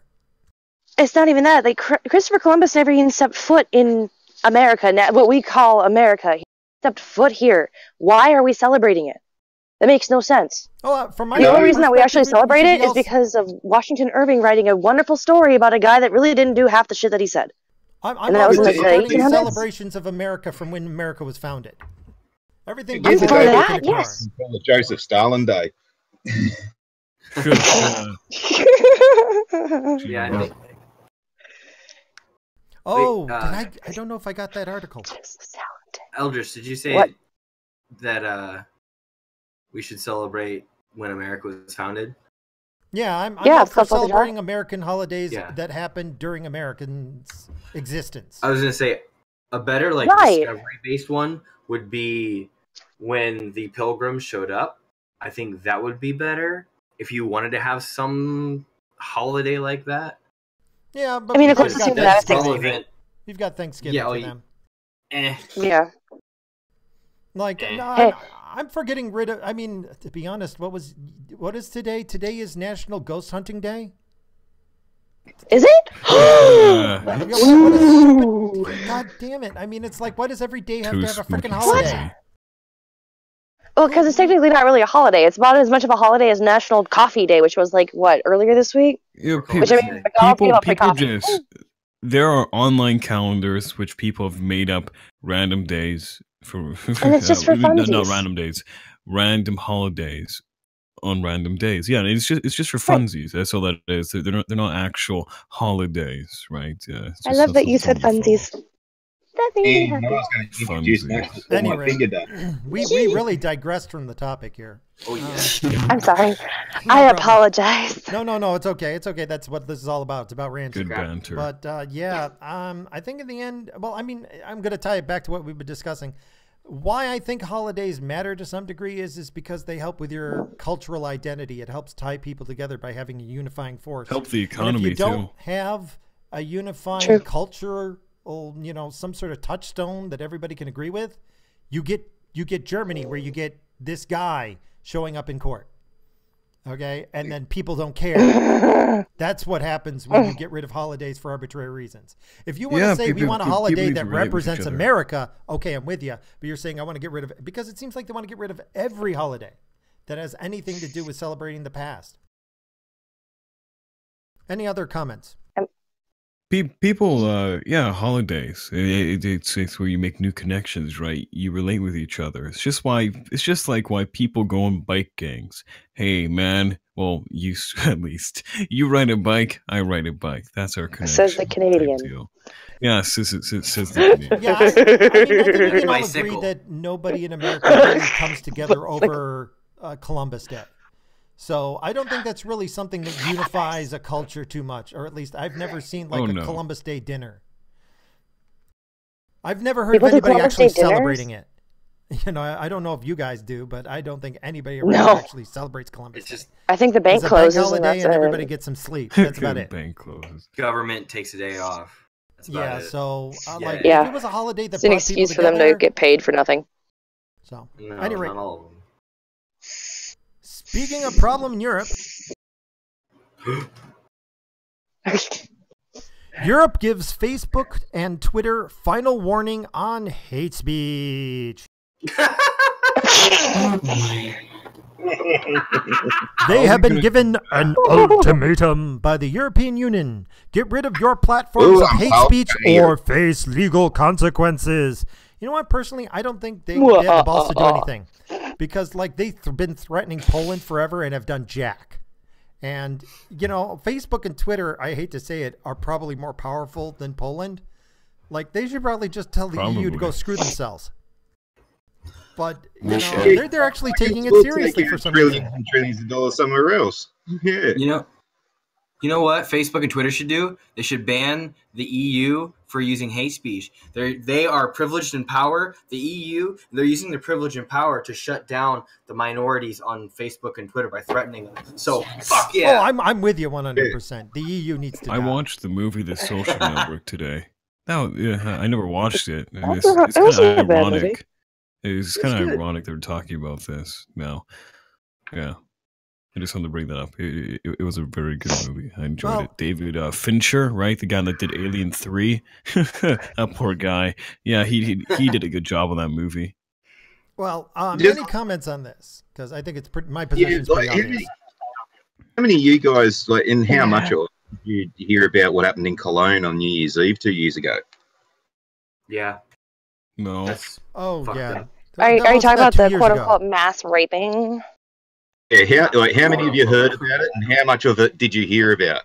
It's not even that. Like, Christopher Columbus never even stepped foot in America, what we call America. He stepped foot here. Why are we celebrating it? That makes no sense. The only reason that we actually celebrate it is because of Washington Irving writing a wonderful story about a guy that really didn't do half the shit that he said. I'm celebrations of America from when America was founded. Everything before that, yes. Joseph Stalin Day. Yeah, I think. Oh, I don't know if I got that article. Eldritch, did you say that we should celebrate when America was founded? Yeah, I'm up for celebrating American holidays that happened during Americans' existence. I was going to say a better discovery-based one would be when the Pilgrims showed up. I think that would be better if you wanted to have some holiday like that. Yeah, but I mean, of course, it's relevant. You've got Thanksgiving for them. Yeah. Like, no, I'm for getting rid of. I mean, to be honest, what is today? Today is National Ghost Hunting Day. Is it? Uh, Ooh. God damn it! I mean, it's like, why does every day have too to have a freaking spooky holiday? for me. Well, because it's technically not really a holiday. It's about as much of a holiday as National Coffee Day, which was like, what, earlier this week? Yeah, Which, I mean, McDonald's gave up free people coffee. just there are online calendars which people have made up random days for And it's just for not funsies. random days, random holidays on random days. Yeah, and it's just for Right. funsies. That's all that it is. They're not actual holidays, right? It's I just love that you something said to follow. funsies. That made me And happy. I was going to introduce Funsies. next before my Anyway, finger done. we really digressed from the topic here. Oh yeah. I'm sorry. No I problem. apologize. No, it's okay. It's okay. That's what this is all about. It's about ranting. Good banter. But I think in the end, well, I mean, I'm going to tie it back to what we've been discussing. Why I think holidays matter to some degree is because they help with your cultural identity. It helps tie people together by having a unifying force. Help the And if economy you don't too. have a unifying True. culture, or some sort of touchstone that everybody can agree with, you get Germany, where you get this guy showing up in court. Okay, and then people don't care. That's what happens when you get rid of holidays for arbitrary reasons. If you want to say we want a holiday need that to relate with each represents other. America, okay, I'm with you. But you're saying I want to get rid of it because it seems like they want to get rid of every holiday that has anything to do with celebrating the past. Any other comments? People, holidays. It's where you make new connections, right? You relate with each other. It's just like why people go on bike gangs. Hey, man. Well, you at least you ride a bike, I ride a bike. That's our connection. Says the type Canadian. deal. Yeah, says the Canadian. Yeah, I think we can all agree Bicycle. that nobody in America really comes together over Columbus Day. So I don't think that's really something that unifies a culture too much, or at least I've never seen like a no. Columbus Day dinner. I've never heard People of do anybody Columbus actually Day dinners? celebrating it. I don't know if you guys do, but I don't think anybody around No. actually celebrates Columbus It's Day. just I think the bank It's a bank closes and holiday that's and it. everybody gets some sleep. That's about it. Bank closes. government takes a day off. That's about Yeah, it. so like Yeah. if it was a holiday that It's an brought people excuse for them to together, get paid for nothing. So No, anyway, not all of them. speaking of problem in Europe, Europe gives Facebook and Twitter final warning on hate speech. Oh boy. They have been given an ultimatum by the European Union. Get rid of your platforms Ooh, of hate I'm speech out here. or face legal consequences. You know what? Personally, I don't think they have the balls to do anything because, like, they've been threatening Poland forever and have done jack. And, Facebook and Twitter, I hate to say it, are probably more powerful than Poland. Like, they should probably just tell the EU to go Probably. screw themselves. But, They should. they're actually taking it We'll seriously take for some trillions reason. and trillions of dollars somewhere else. Yeah. You know what Facebook and Twitter should do? They should ban the EU for using hate speech. They are privileged in power. The EU, they're using their privilege and power to shut down the minorities on Facebook and Twitter by threatening them. So fuck yeah. Oh, I'm with you 100%. The EU needs to I die. watched the movie The Social Network today. No, yeah, I never watched it. And That's it's not- it's that wasn't kind a of bad movie. ironic. It's kind of ironic they're talking about this now. Yeah. I just wanted to bring that up. It was a very good movie. I enjoyed Well- it. David Fincher, right? The guy that did Alien 3. That poor guy. Yeah, he did a good job on that movie. Well, Just- any comments on this? Because I think it's my Yeah, position's like, pretty obvious. how many of you guys, like, and how much of you hear about what happened in Cologne on New Year's Eve 2 years ago? Yeah. No. That's Oh, fucked yeah. up. Are you talking about the 2 years quote ago. unquote mass raping? Yeah, how many of you heard about it, and how much of it did you hear about?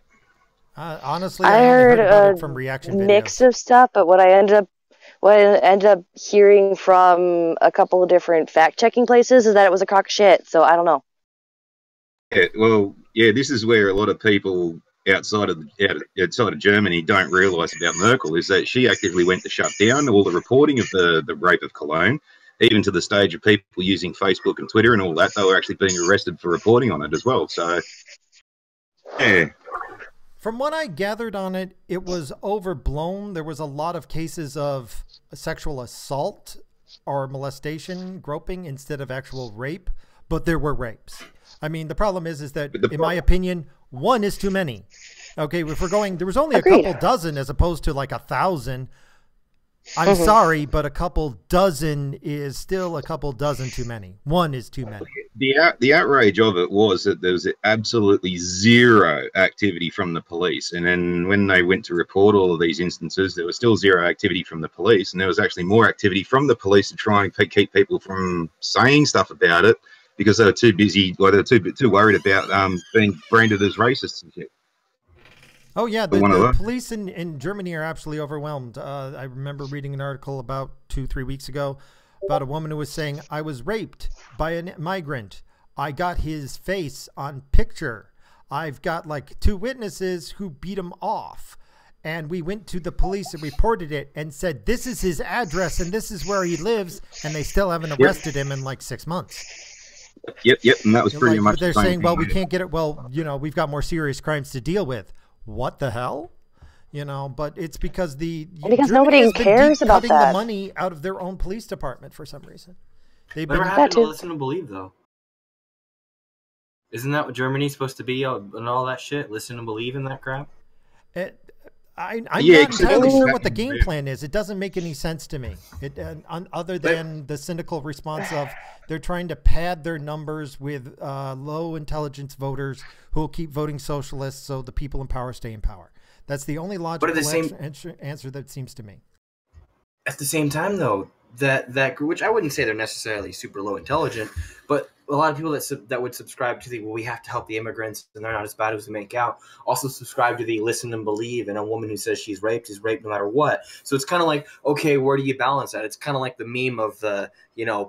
Honestly, I I only heard about it a from reaction videos. mix of stuff, but what I ended up hearing from a couple of different fact checking places is that it was a crock of shit. So I don't know. Yeah, well, yeah, this is where a lot of people outside of Germany don't realise about Merkel is that she actively went to shut down all the reporting of the rape of Cologne, even to the stage of people using Facebook and Twitter and all that. They were actually being arrested for reporting on it as well. So, yeah. From what I gathered on it, it was overblown. There was a lot of cases of sexual assault or molestation, groping, instead of actual rape, but there were rapes. I mean, the problem is that, in my opinion, one is too many. Okay, if we're going, there was only Agreed. a couple dozen as opposed to like 1,000. I'm sorry, but a couple dozen is still a couple dozen too many. One is too many. The outrage of it was that there was absolutely zero activity from the police, and then when they went to report all of these instances, there was still zero activity from the police, and there was actually more activity from the police to try and keep people from saying stuff about it because they were too busy, or they were too worried about being branded as racists and shit. Oh, yeah, One of the those. police in Germany are absolutely overwhelmed. I remember reading an article about 2-3 weeks ago about a woman who was saying, I was raped by a migrant. I got his face on picture. I've got like 2 witnesses who beat him off. And we went to the police and reported it and said, this is his address and this is where he lives. And they still haven't arrested him in like 6 months. Yep, and that was pretty much They're the same saying, well, thing. we can't get it. Well, you know, we've got more serious crimes to deal with. What the hell? You know, but it's because Because Germany nobody has been cares about cutting that. the money out of their own police department for some reason. They've Whatever been happened to too. Listen and Believe, though? Isn't that what Germany's supposed to be and all that shit? Listen and believe in that crap? I'm Yeah, not exactly. entirely sure what the game plan is. It doesn't make any sense to me. Other than the cynical response of they're trying to pad their numbers with low intelligence voters who will keep voting socialists so the people in power stay in power. That's the only logical answer that seems to me. At the same time, though, that which I wouldn't say they're necessarily super low intelligent, but a lot of people that would subscribe to the, well, we have to help the immigrants and they're not as bad as we make out, also subscribe to the listen and believe, and a woman who says she's raped is raped no matter what. So it's kind of like, okay, where do you balance that? It's kind of like the meme of the,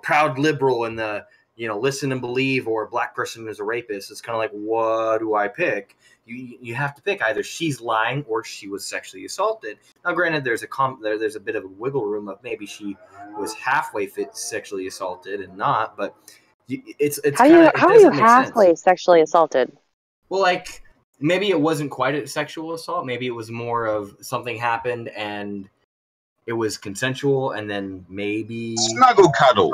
proud liberal and the, listen and believe, or black person is a rapist. It's kind of like, what do I pick? You have to pick either she's lying or she was sexually assaulted. Now, granted, there's a bit of a wiggle room of maybe she was halfway sexually assaulted and not, but it's How are you halfway sexually assaulted? Well, like maybe it wasn't quite a sexual assault. Maybe it was more of something happened and it was consensual, and then maybe snuggle cuddle.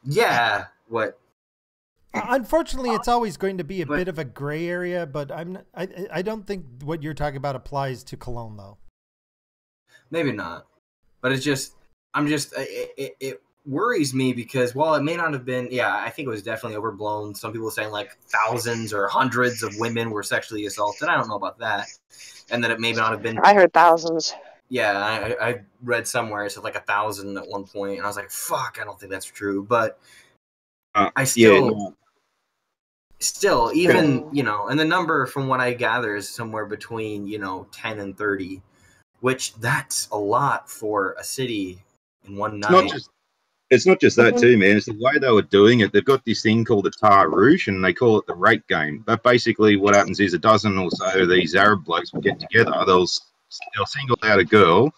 Yeah. What? Unfortunately, it's always going to be a bit of a gray area, but I don't think what you're talking about applies to Cologne, though. Maybe not, but it worries me because while it may not have been, I think it was definitely overblown. Some people are saying like thousands or hundreds of women were sexually assaulted. I don't know about that, and that it may not have been. I heard thousands. Yeah, I read somewhere it said like 1,000 at one point, and I was like, "Fuck, I don't think that's true." But I still. Still, even, and the number from what I gather is somewhere between, 10 and 30, which that's a lot for a city in one night. It's not just that too, man. It's the way they were doing it. They've got this thing called the Tar Rouge, and they call it the rape game. But basically what happens is a dozen or so of these Arab blokes will get together. They'll single out a girl,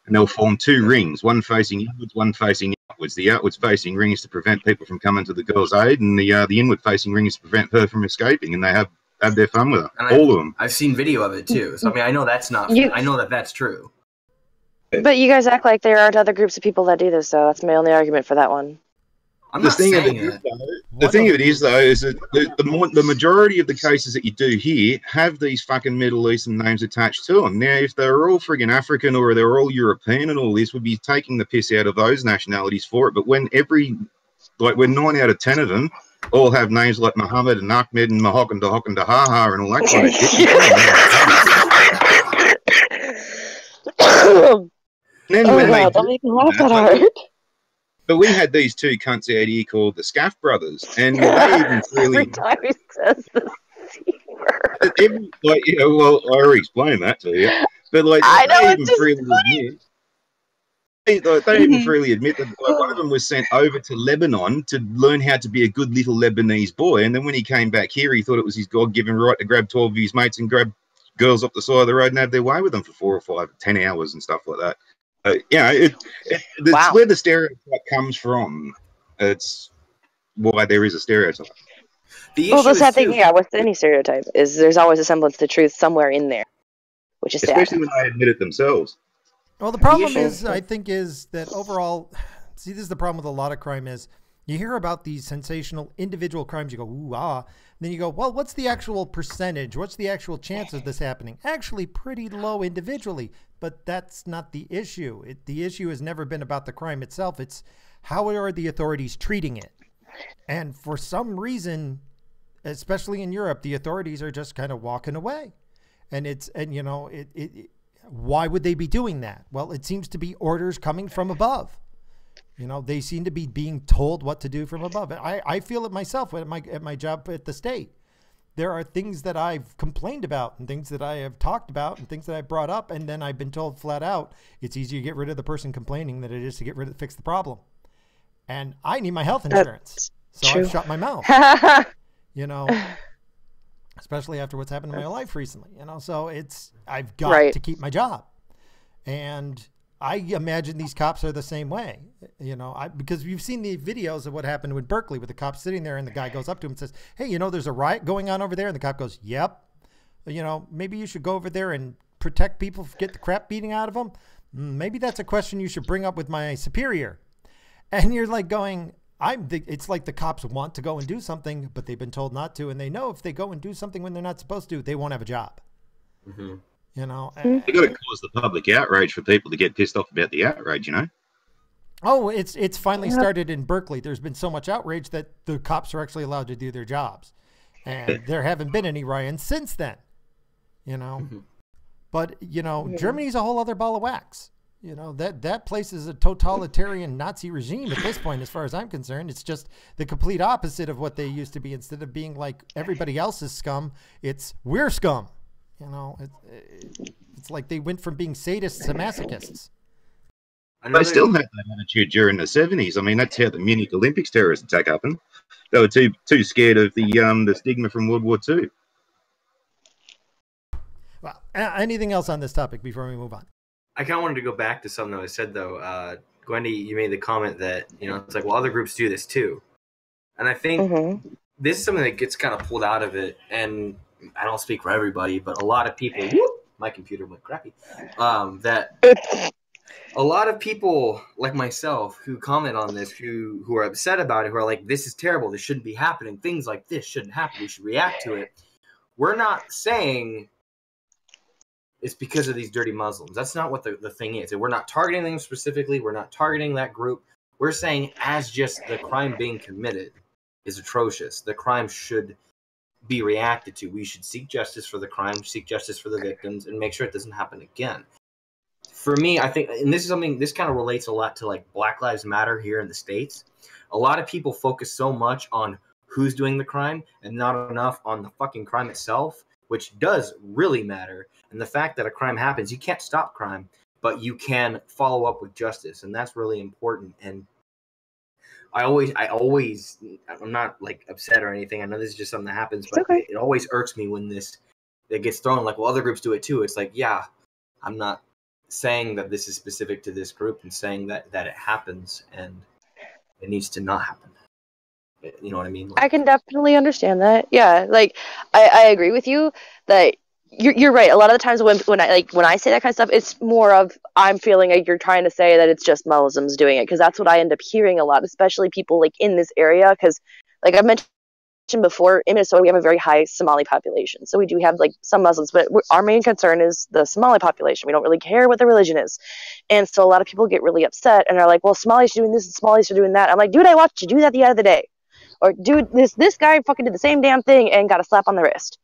and they'll form 2 rings, one facing inwards, one facing outwards. The outwards-facing ring is to prevent people from coming to the girl's aid, and the inward-facing ring is to prevent her from escaping. And they have their fun with it, all of them. I've seen video of it too, so I mean, I know that's not. I know that's true. But you guys act like there aren't other groups of people that do this, so that's my only argument for that one. The thing of it is, though, is that the majority of the cases that you do here have these fucking Middle Eastern names attached to them. Now, if they were all friggin' African or they were all European and all this, we'd be taking the piss out of those nationalities for it. But when 9 out of 10 of them all have names like Muhammad and Ahmed and Mahok and Dahok and Dahaha and all that kind of shit. Don't make me laugh that hard. But we had these 2 cunts out here called the Scaff brothers, and they even freely. Every time he says the C word. Well, I already explained that to you. But I know, they it's just freely admit. They even freely admit that one of them was sent over to Lebanon to learn how to be a good little Lebanese boy, and then when he came back here, he thought it was his God-given right to grab 12 of his mates and grab girls off the side of the road and have their way with them for 4 or 5 or 10 hours and stuff like that. It's where the stereotype comes from. It's why there is a stereotype. The sad thing, with any stereotype, is there's always a semblance to truth somewhere in there, which is especially when they admit it themselves. Well, the problem is, I think, is that overall, see, this is the problem with a lot of crime is, You hear about these sensational individual crimes. You go, ooh, ah. Then you go, well, what's the actual percentage? What's the actual chance of this happening? Actually, pretty low individually, but that's not the issue. The issue has never been about the crime itself. It's how are the authorities treating it? And for some reason, especially in Europe, the authorities are just kind of walking away. And why would they be doing that? Well, it seems to be orders coming from above. They seem to be being told what to do from above. I feel it myself at my job at the state. There are things that I've complained about and things that I have talked about and things that I brought up. And then I've been told flat out, it's easier to get rid of the person complaining than it is to fix the problem. And I need my health insurance. So I've shut my mouth, especially after what's happened in my life recently, so I've got to keep my job. And I imagine these cops are the same way, because you've seen the videos of what happened with Berkeley with the cops sitting there and the guy goes up to him and says, hey, there's a riot going on over there. And the cop goes, yep. Maybe you should go over there and protect people, get the crap beating out of them. Maybe that's a question you should bring up with my superior. And you're like going, it's like the cops want to go and do something, but they've been told not to. And they know if they go and do something when they're not supposed to, they won't have a job. Mm-hmm. You got to cause the public outrage for people to get pissed off about the outrage, Oh, it's finally started in Berkeley. There's been so much outrage that the cops are actually allowed to do their jobs. And there haven't been any riots since then, Mm-hmm. But, Germany's a whole other ball of wax. That place is a totalitarian Nazi regime at this point, as far as I'm concerned. It's just the complete opposite of what they used to be. Instead of being like everybody else's scum, we're scum. It's like they went from being sadists to masochists. They still had that attitude during the 70s. I mean, that's how the Munich Olympics terrorist attack happened. They were too scared of the stigma from World War II. Well, anything else on this topic before we move on? I kind of wanted to go back to something that I said, though. Gwendy, you made the comment that, it's like, well, other groups do this too. And I think this is something that gets kind of pulled out of it. And I don't speak for everybody, but a lot of people, my computer went crappy, that a lot of people like myself who comment on this, who are upset about it, who are like, this is terrible, this shouldn't be happening, things like this shouldn't happen, we should react to it. We're not saying it's because of these dirty Muslims. That's not what the thing is. We're not targeting them specifically. We're not targeting that group. We're saying as just the crime being committed is atrocious. The crime should be reacted to. We should seek justice for the crime, seek justice for the victims, and make sure it doesn't happen again. For me, I think, and this kind of relates a lot to like Black Lives Matter here in the States. A lot of people focus so much on who's doing the crime and not enough on the fucking crime itself, which does really matter. And the fact that a crime happens, you can't stop crime, but you can follow up with justice. And that's really important. And I'm not like upset or anything. I know this is just something that happens, but it always irks me when it gets thrown like, well, other groups do it too. It's like, yeah, I'm not saying that this is specific to this group and saying that it happens and it needs to not happen. You know what I mean? I can definitely understand that. Yeah, like I agree with you that you're right. A lot of the times when I say that kind of stuff, it's more of I'm feeling like you're trying to say that it's just Muslims doing it, because that's what I end up hearing a lot, especially people like in this area. Because like I've mentioned before, in Minnesota we have a very high Somali population, so we do have like some Muslims, but our main concern is the Somali population. We don't really care what the religion is, and so a lot of people get really upset and are like, "Well, Somalis are doing this and Somalis are doing that." I'm like, "Dude, I watched you do that the other day." Or, dude, this guy fucking did the same damn thing and got a slap on the wrist.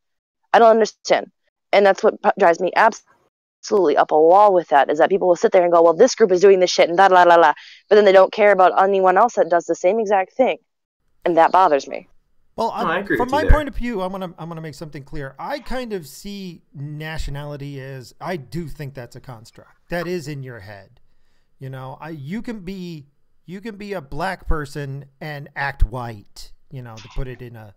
I don't understand. And that's what drives me absolutely up a wall with that, is that people will sit there and go, well, this group is doing this shit and da la la la. But then they don't care about anyone else that does the same exact thing. And that bothers me. Well, from my point of view, I'm gonna make something clear. I kind of see nationality as, I do think that's a construct. That is in your head. You can be a black person and act white, to put it in a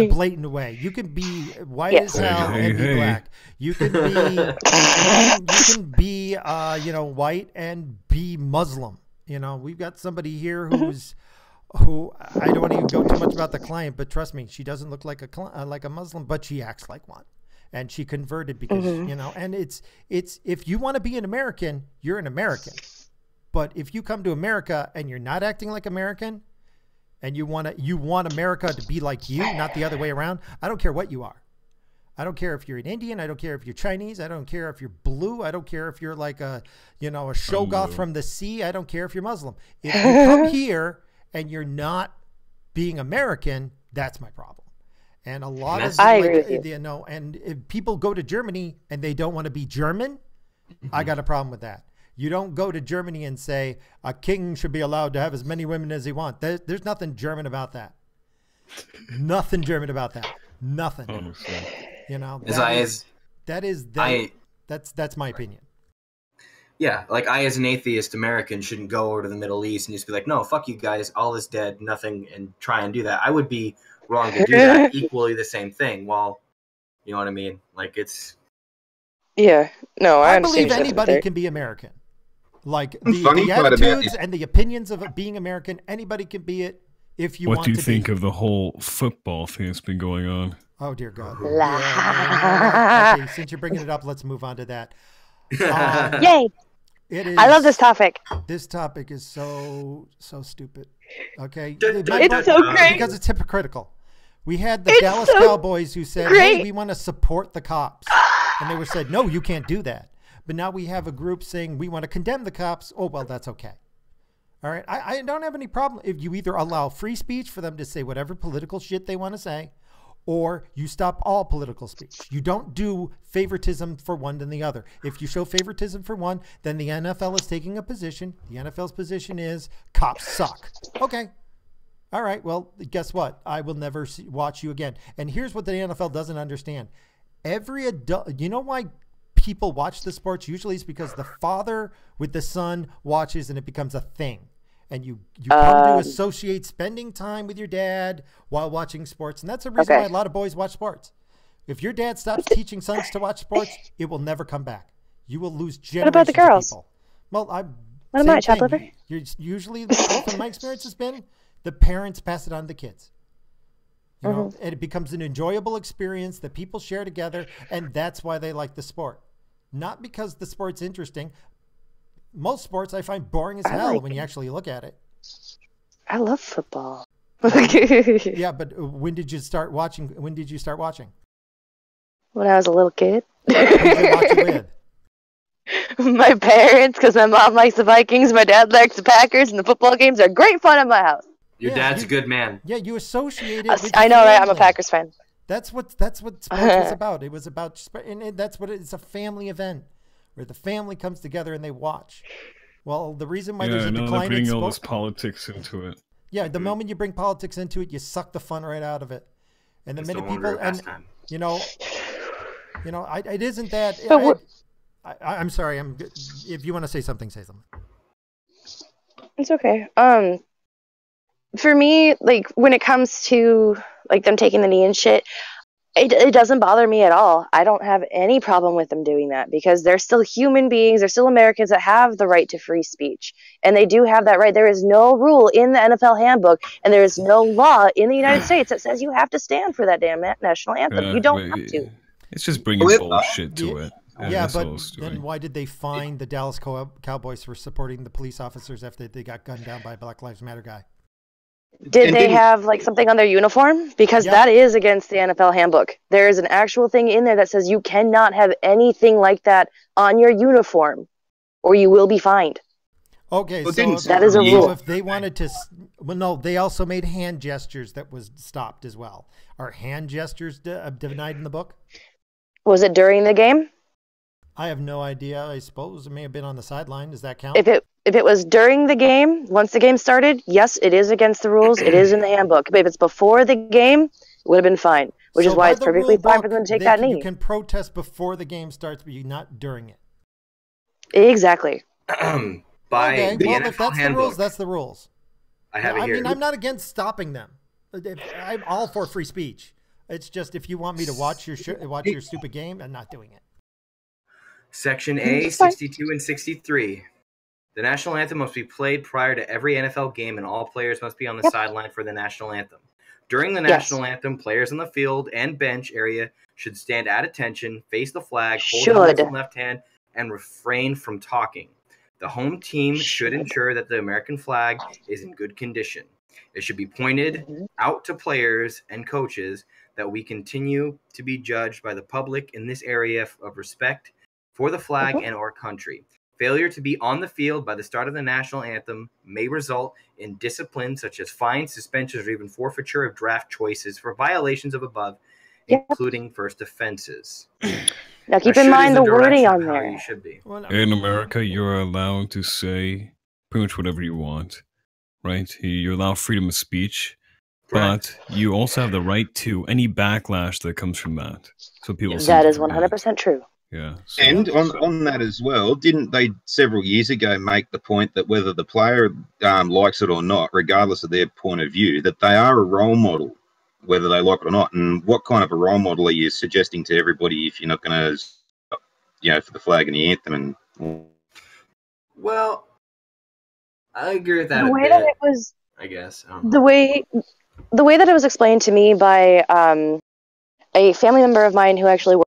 blatant way. You can be white as hell and be black. You can be white and be Muslim. We've got somebody here who I don't want to even go too much about the client, but trust me, she doesn't look like a Muslim, but she acts like one. And she converted because, and it's if you want to be an American, you're an American. But if you come to America and you're not acting like American, and you want America to be like you, not the other way around, I don't care what you are. I don't care if you're an Indian. I don't care if you're Chinese. I don't care if you're blue. I don't care if you're like a Shoggoth from the sea. I don't care if you're Muslim. If you come here and you're not being American, that's my problem. And a lot of I agree with you. And if people go to Germany and they don't want to be German, I got a problem with that. You don't go to Germany and say a king should be allowed to have as many women as he wants. There's nothing German about that. Nothing German about that. Nothing. That's my opinion. Yeah, like I as an atheist American shouldn't go over to the Middle East and just be like, no, fuck you guys, all is dead, nothing, and try and do that. I would be wrong to do that. Equally the same thing. Well, you know what I mean? Like it's. Yeah, no, I believe anybody can be American. Like the attitudes and the opinions of being American, anybody can be it if you want to be. What do you think of the whole football thing that's been going on? Oh, dear God. Okay, since you're bringing it up, let's move on to that. Yay! I love this topic. This topic is so stupid. Okay? It's so great. Because it's hypocritical. We had the Dallas Cowboys who said, hey, we want to support the cops. And they were said, no, you can't do that. But now we have a group saying we want to condemn the cops. Oh, well, that's okay. All right? I don't have any problem if you either allow free speech for them to say whatever political shit they want to say, or you stop all political speech. You don't do favoritism for one than the other. If you show favoritism for one, then the NFL is taking a position. The NFL's position is cops suck. Okay. All right. Well, guess what? I will never watch you again. And here's what the NFL doesn't understand. Every adult, you know why people watch the sports? Usually it's because the father with the son watches and it becomes a thing. And you come to associate spending time with your dad while watching sports. And that's the reason why a lot of boys watch sports. If your dad stops teaching sons to watch sports, it will never come back. You will lose generations What about the girls? of people. Well, what am I, chopped liver? Usually, from my experience has been, the parents pass it on to the kids. You know, and it becomes an enjoyable experience that people share together, and that's why they like the sport. Not because the sport's interesting. Most sports I find boring as hell when you actually look at it. I love football. Yeah, but when did you start watching? When When I was a little kid. Who did you watch it with? My parents, because my mom likes the Vikings, my dad likes the Packers, and the football games are great fun at my house. Your dad's a good man. Yeah, you associate it with I know, right? I'm a Packers fan. That's what sports was about. It was about, and that's what it's a family event where the family comes together and they watch. Well, the reason why there's a decline in bringing sports, all this politics into it. Yeah, the moment you bring politics into it, you suck the fun right out of it. And the minute people, and it isn't that. I'm sorry. If you want to say something, say something. It's okay. For me, like when it comes to like them taking the knee and shit, it doesn't bother me at all. I don't have any problem with them doing that because they're still human beings. They're still Americans that have the right to free speech. And they do have that right. There is no rule in the NFL handbook and there is no law in the United States that says you have to stand for that damn national anthem. You don't have to. It's just bringing bullshit to it. Yeah, but then why did they fine the Dallas Cowboys for supporting the police officers after they got gunned down by a Black Lives Matter guy? Did they have like something on their uniform? Because that is against the NFL handbook. There is an actual thing in there that says you cannot have anything like that on your uniform or you will be fined. Okay, so that is a rule. If they wanted to, well, no, they also made hand gestures that was stopped as well. Are hand gestures denied in the book? Was it during the game? I have no idea. I suppose it may have been on the sideline. Does that count? If it was during the game, once the game started, yes, it is against the rules. It is in the handbook. But if it's before the game, it would have been fine. Which is why it's perfectly fine for them to take that knee. You can protest before the game starts, but not during it. Exactly. By okay, the well, NFL if that's handbook, the rules, that's the rules. I have it here. I mean, I'm not against stopping them. I'm all for free speech. It's just if you want me to watch your stupid game, I'm not doing it. Section A, 62 and 63. The national anthem must be played prior to every NFL game, and all players must be on the sideline for the national anthem. During the national anthem, players on the field and bench area should stand at attention, face the flag, hold the left hand, and refrain from talking. The home team should ensure that the American flag is in good condition. It should be pointed out to players and coaches that we continue to be judged by the public in this area of respect for the flag and our country. Failure to be on the field by the start of the national anthem may result in discipline such as fines, suspensions, or even forfeiture of draft choices for violations of above, including first offenses. Now keep in mind the wording on there. You should be. In America, you're allowed to say pretty much whatever you want, right? You allow freedom of speech, but you also have the right to any backlash that comes from that. So people that is 100% true. Yeah. So. And on that as well, didn't they several years ago make the point that whether the player likes it or not, regardless of their point of view, that they are a role model, whether they like it or not? And what kind of a role model are you suggesting to everybody if you're not going to, for the flag and the anthem? Well, I agree with that. The way that it was, I guess, the way that it was explained to me by a family member of mine who actually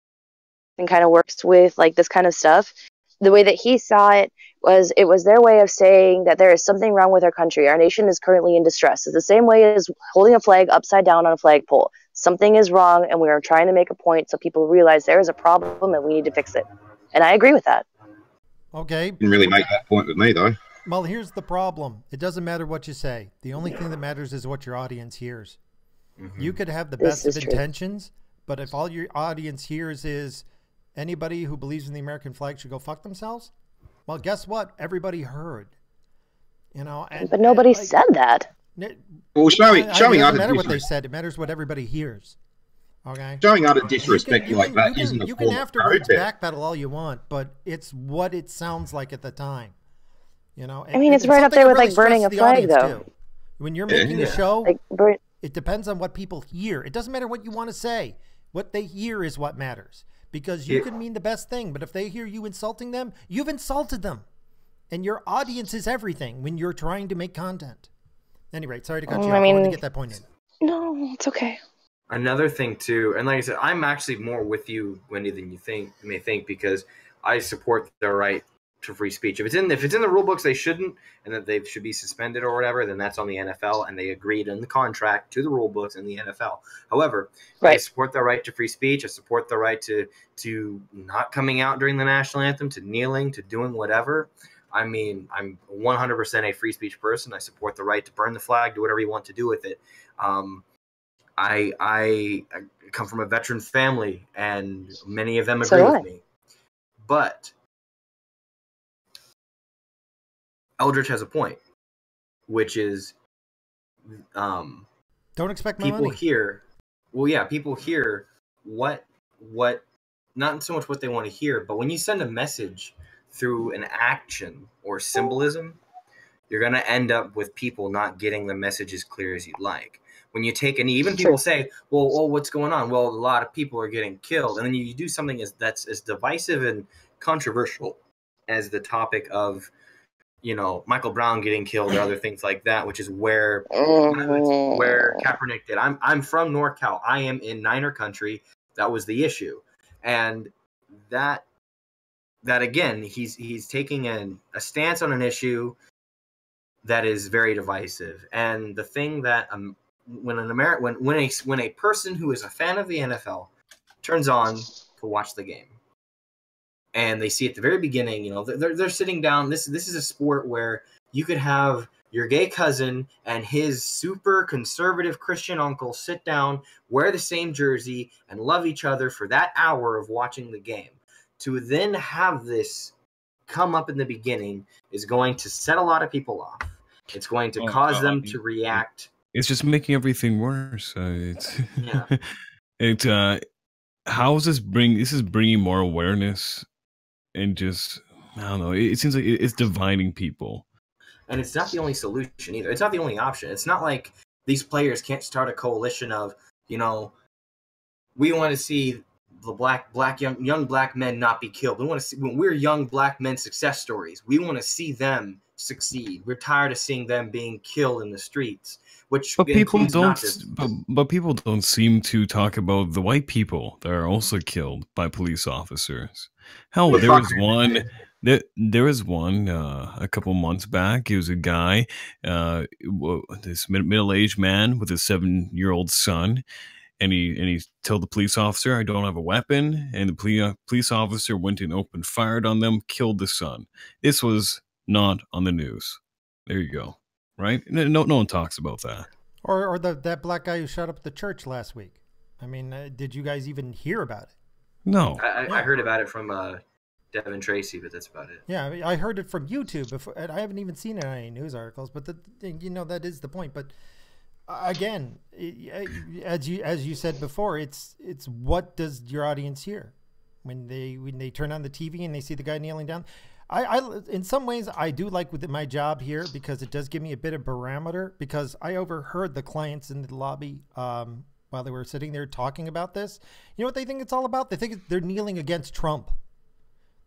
and kind of works with like this kind of stuff, the way that he saw it was their way of saying that there is something wrong with our country. Our nation is currently in distress. It's the same way as holding a flag upside down on a flagpole. Something is wrong, and we are trying to make a point so people realize there is a problem and we need to fix it. And I agree with that. Okay. Didn't really make that point with me, though. Well, here's the problem. It doesn't matter what you say. The only thing that matters is what your audience hears. You could have the best of intentions, but if all your audience hears is anybody who believes in the American flag should go fuck themselves, well, guess what? Everybody heard. But nobody said that. Well, showing it doesn't other matter what they said. It matters what everybody hears. Okay. Showing utter disrespect like that isn't a You can afterwards backpedal all you want, but it's what it sounds like at the time. I mean, it's right up there with like burning a flag, though. When you're making a show, it depends on what people hear. It doesn't matter what you want to say. What they hear is what matters. Because you can mean the best thing, but if they hear you insulting them, you've insulted them. And your audience is everything when you're trying to make content. Anyway, sorry to cut you off. I wanted to get that point in. No, it's okay. Another thing, too, and like I said, I'm actually more with you, Wendy, than you may think, because I support the right to free speech. If it's in the rule books, they shouldn't, and that they should be suspended or whatever, then that's on the NFL, and they agreed in the contract to the rule books in the NFL. However, I support the right to free speech. I support the right to not coming out during the national anthem, to kneeling, to doing whatever. I mean, I'm 100% a free speech person. I support the right to burn the flag, do whatever you want to do with it. I come from a veteran family, and many of them agree with me. But Eldritch has a point, which is don't expect my people money. People hear what not so much what they want to hear, but when you send a message through an action or symbolism, you're going to end up with people not getting the message as clear as you'd like. When you take even people say, well, what's going on? Well, a lot of people are getting killed. And then you do something that's as divisive and controversial as the topic of, Michael Brown getting killed or other things like that, which is where Kaepernick did. I'm from NorCal. I am in Niner country. That was the issue. And that again, he's taking a stance on an issue that is very divisive. And the thing that when a person who is a fan of the NFL turns on to watch the game, and they see at the very beginning, they're sitting down. This is a sport where you could have your gay cousin and his super conservative Christian uncle sit down, wear the same jersey, and love each other for that hour of watching the game. To then have this come up in the beginning is going to set a lot of people off. It's going to cause them to react. It's just making everything worse. How is this bringing more awareness, and just, I don't know, it seems like it's dividing people. And it's not the only solution either. It's not the only option. It's not like these players can't start a coalition of, we want to see the young black men not be killed. We want to see, when we're young black men success stories, we want to see them succeed. We're tired of seeing them being killed in the streets. But people don't seem to talk about the white people that are also killed by police officers. Hell, there was one There was one a couple months back. It was a guy, this middle-aged man with a 7-year-old son, and he told the police officer, "I don't have a weapon," and the police officer went and opened fired on them, killed the son. This was not on the news. There you go. Right? No one talks about that. Or that black guy who shot up the church last week. I mean, did you guys even hear about it? No. I heard about it from Devin Tracy, but that's about it. Yeah, I mean, I heard it from YouTube before, and I haven't even seen it in any news articles. But that is the point. But again, as you said before, it's what does your audience hear when they turn on the TV and they see the guy kneeling down. I in some ways I do like with my job here because it does give me a bit of barometer, because I overheard the clients in the lobby while they were sitting there talking about this. You know what they think it's all about? They think they're kneeling against Trump.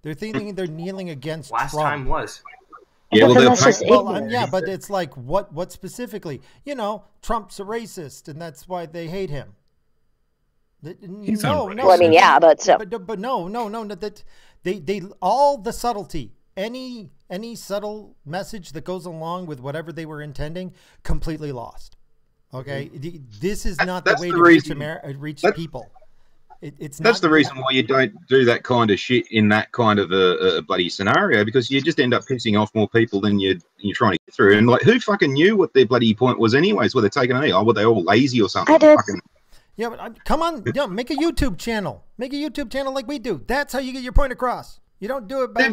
They're thinking they're kneeling against Last Trump. time was. Yeah, But then that's just yeah, but it's like what specifically? You know, Trump's a racist, and that's why they hate him. He's not racist. Well, I mean, yeah, but still. But no. That they all the subtlety, any subtle message that goes along with whatever they were intending, completely lost. Okay, this is not the way to reach people. That's the reason why you don't do that kind of shit in that kind of a bloody scenario, because you just end up pissing off more people than you're trying to get through. And like, who fucking knew what their bloody point was anyways? Were they taking a knee? Or were they all lazy or something? I did. Yeah, but come on, make a YouTube channel. Make a YouTube channel like we do. That's how you get your point across. You don't do it by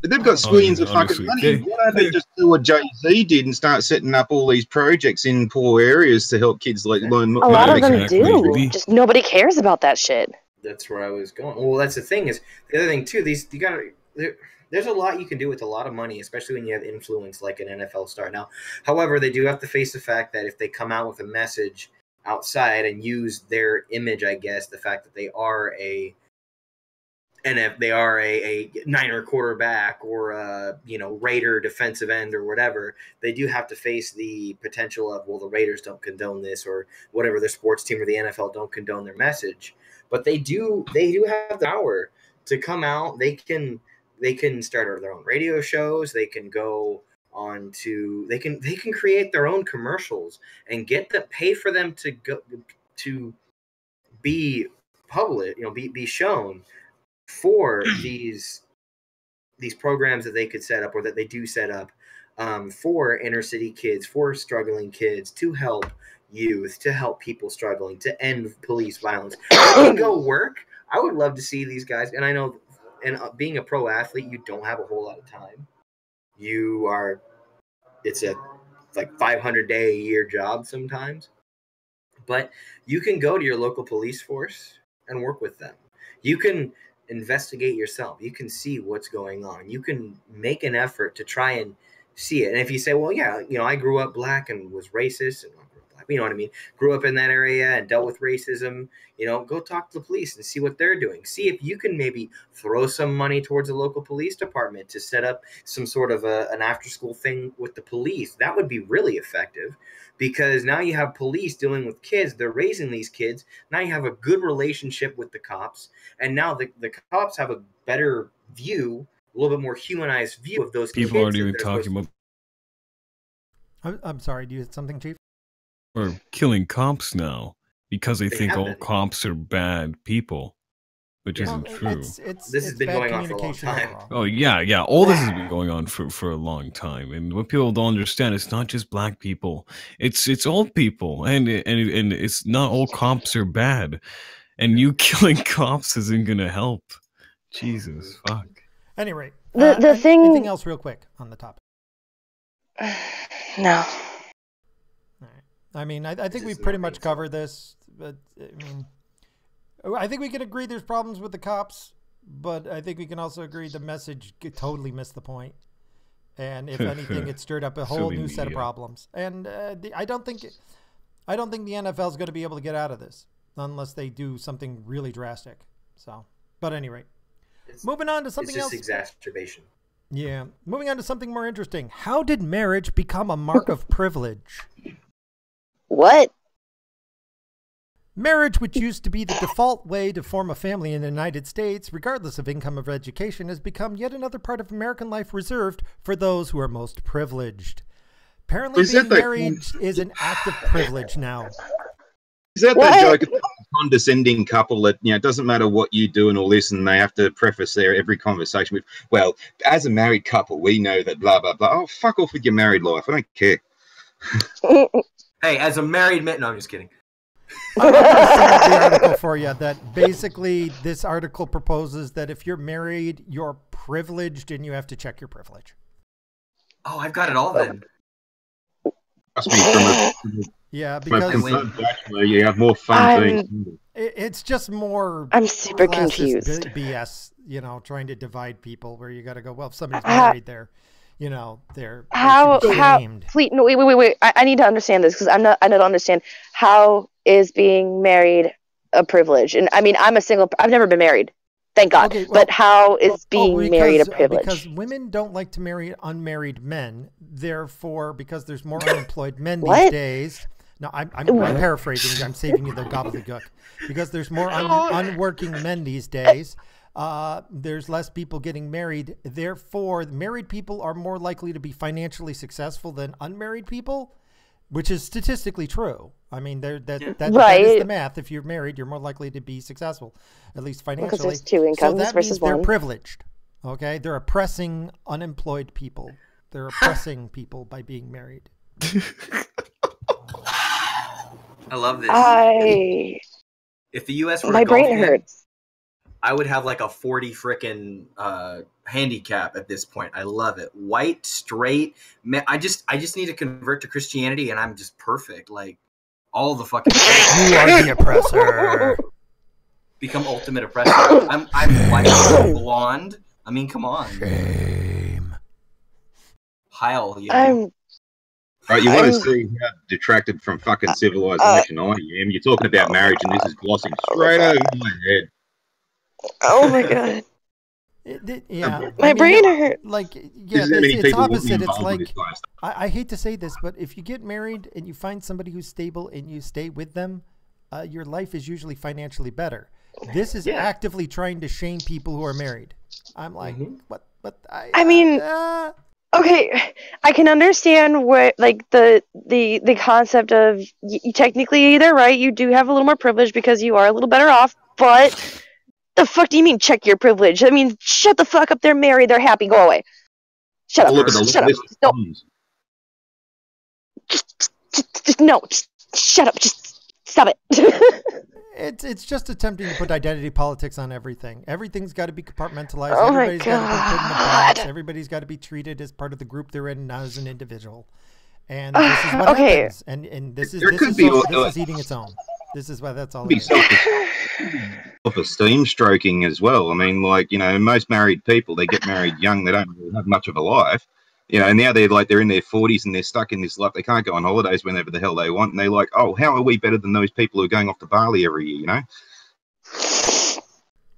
they've got squillions of fucking money. Why don't they just do what Jay-Z did and start setting up all these projects in poor areas to help kids learn? A lot of them do. Just nobody cares about that shit. That's where I was going. Well, that's the thing. Is the other thing too? There's a lot you can do with a lot of money, especially when you have influence like an NFL star. Now, however, they do have to face the fact that if they come out with a message outside and use their image, I guess, the fact that they are a Niner quarterback or a Raider defensive end or whatever, they do have to face the potential of, well, the Raiders don't condone this, or whatever, their sports team or the NFL don't condone their message. But they do have the power to come out. They can start their own radio shows. They can go on to they can create their own commercials and pay for them to go to be public, be shown for these programs that they could set up, or that they do set up for inner city kids, for struggling kids, to help youth, to help people struggling, to end police violence. They go work. I would love to see these guys, and I know, and being a pro athlete, you don't have a whole lot of time. It's a 500-day a year job sometimes, but you can go to your local police force and work with them. You can investigate yourself. You can see what's going on. You can make an effort to try and see it. And if you say, well, yeah, I grew up black and was racist, and you know what I mean, grew up in that area and dealt with racism, go talk to the police and see what they're doing. See if you can maybe throw some money towards a local police department to set up some sort of an after-school thing with the police. That would be really effective, because now you have police dealing with kids. They're raising these kids. Now you have a good relationship with the cops. And now the cops have a better view, a little bit more humanized view of those kids. People aren't even talking about... I'm sorry, do you have something, Chief? Or killing cops now because they think all been. cops are bad people, which isn't true. This has been going on for a long time. Oh, yeah. All this has been going on for a long time. And what people don't understand, it's not just black people. It's all people. And it's not all cops are bad. And you killing cops isn't going to help. Jesus, fuck. Anyway, the thing... Anything else real quick on the topic? No. I mean, I think we pretty much covered this, but I think we can agree there's problems with the cops, but I think we can also agree the message totally missed the point. And if anything, it stirred up a whole new set of problems. And I don't think the NFL is going to be able to get out of this unless they do something really drastic. So, but anyway, moving on to something else. It's just exacerbation. Yeah. Moving on to something more interesting. How did marriage become a mark of privilege? What? Marriage, which used to be the default way to form a family in the United States, regardless of income or education, has become yet another part of American life reserved for those who are most privileged. Apparently, being married is an act of privilege now. Is that the joke of the condescending couple that, it doesn't matter what you do and all this, and they have to preface their every conversation with, well, as a married couple, we know that blah, blah, blah. Oh, fuck off with your married life. I don't care. Hey, as a married man... No, I'm just kidding. I'm going to sum up the article for you. That basically, this article proposes that if you're married, you're privileged and you have to check your privilege. Oh, I've got it all then. Trust me, yeah, because bachelor, you have more fun being. It's just more. I'm super confused. BS, trying to divide people. Where you got to go. Well, if somebody's married, they're shamed. Please, no, wait. I need to understand this because I don't understand. How is being married a privilege? And I mean, I'm a single. I've never been married. Thank God. Okay, but how is being married a privilege? Because women don't like to marry unmarried men. Therefore, because there's more unemployed men these days. No, I'm paraphrasing. I'm saving you the gobbledygook. Because there's more unworking men these days. There's less people getting married. Therefore, married people are more likely to be financially successful than unmarried people, which is statistically true. I mean, that is the math. If you're married, you're more likely to be successful, at least financially. Because there's two incomes so that versus means they're privileged. Okay, they're oppressing unemployed people. They're oppressing people by being married. I love this. If the U.S. were my brain hurts. I would have like a 40 frickin' handicap at this point. I love it. White, straight. Man, I just need to convert to Christianity, and I'm just perfect. Like all the fucking. You are the oppressor. Become ultimate oppressor. I'm white, blonde. I mean, come on. Shame. Heil, you want to see how detracted from fucking civilization I am? You're talking about marriage, and this is glossing straight over my head. Oh my God. My brain hurt. It's opposite. It's like, I hate to say this, but if you get married and you find somebody who's stable and you stay with them, your life is usually financially better. This is actively trying to shame people who are married. I'm like, okay, I can understand what the concept of you technically they're right. You do have a little more privilege because you are a little better off, but the fuck do you mean check your privilege? I mean, shut the fuck up. They're married. They're happy. Go away. Shut up. Shut up. No. Just shut up. Just stop it. It's just attempting to put identity politics on everything. Everything's got to be compartmentalized. Oh Everybody's my got to be put in the box. God. Everybody's got to be treated as part of the group they're in, not as an individual. And this is what happens. And this is eating its own. This is why that's all. Self-esteem stroking as well. I mean, most married people, they get married young. They don't really have much of a life. And now they're in their 40s and they're stuck in this life. They can't go on holidays whenever the hell they want. And they're like, oh, how are we better than those people who are going off to Bali every year,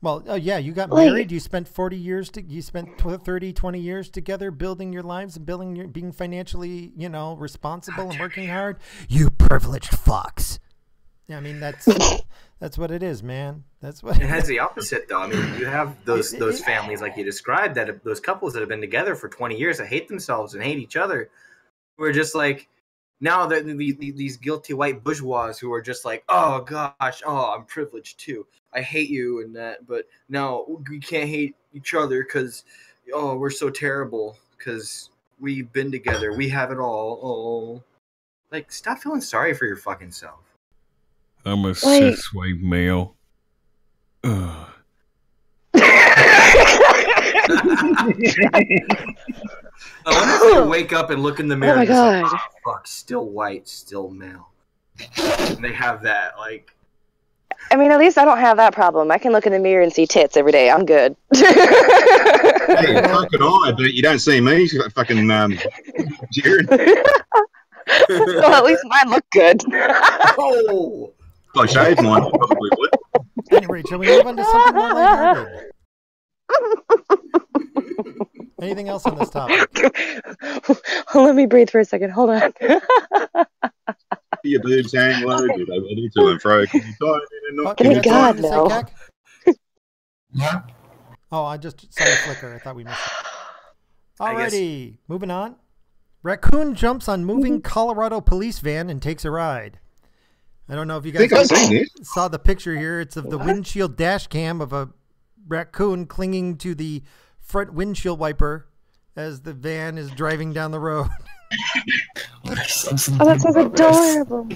Well, you got married. You spent 40 years. You spent 30, 20 years together building your lives and being financially, responsible and working hard. You privileged fucks. I mean, that's what it is, man. That's what it has the opposite, though. I mean, you have those families like you described, those couples that have been together for 20 years that hate themselves and hate each other, who are just like, now these guilty white bourgeois who are just like, oh gosh, I'm privileged too. I hate you and that, but no, we can't hate each other because we're so terrible because we've been together. We have it all. Like, stop feeling sorry for your fucking self. I'm a cis white male. I wonder if you wake up and look in the mirror and God. Like, oh, fuck, still white, still male. And they have that, like... I mean, at least I don't have that problem. I can look in the mirror and see tits every day. I'm good. Hey, so could I, but you don't see me fucking Jared. Well, at least mine look good. Oh! If I shaved mine, I probably would. Anyway, shall we move on to something more lighthearted? Anything else on this topic? Let me breathe for a second. Hold on. Do your boobs hang low? Do they ready to and fro? Can you tie it in and not? Thank you got God, something to say, no. Keck? Yeah. Oh, I just saw the flicker. I thought we missed it. Alrighty, moving on. Raccoon jumps on moving Colorado police van and takes a ride. I don't know if you I think I've guys seen this. saw the picture here. It's of the windshield dash cam of a raccoon clinging to the front windshield wiper as the van is driving down the road. Oh, that sounds adorable.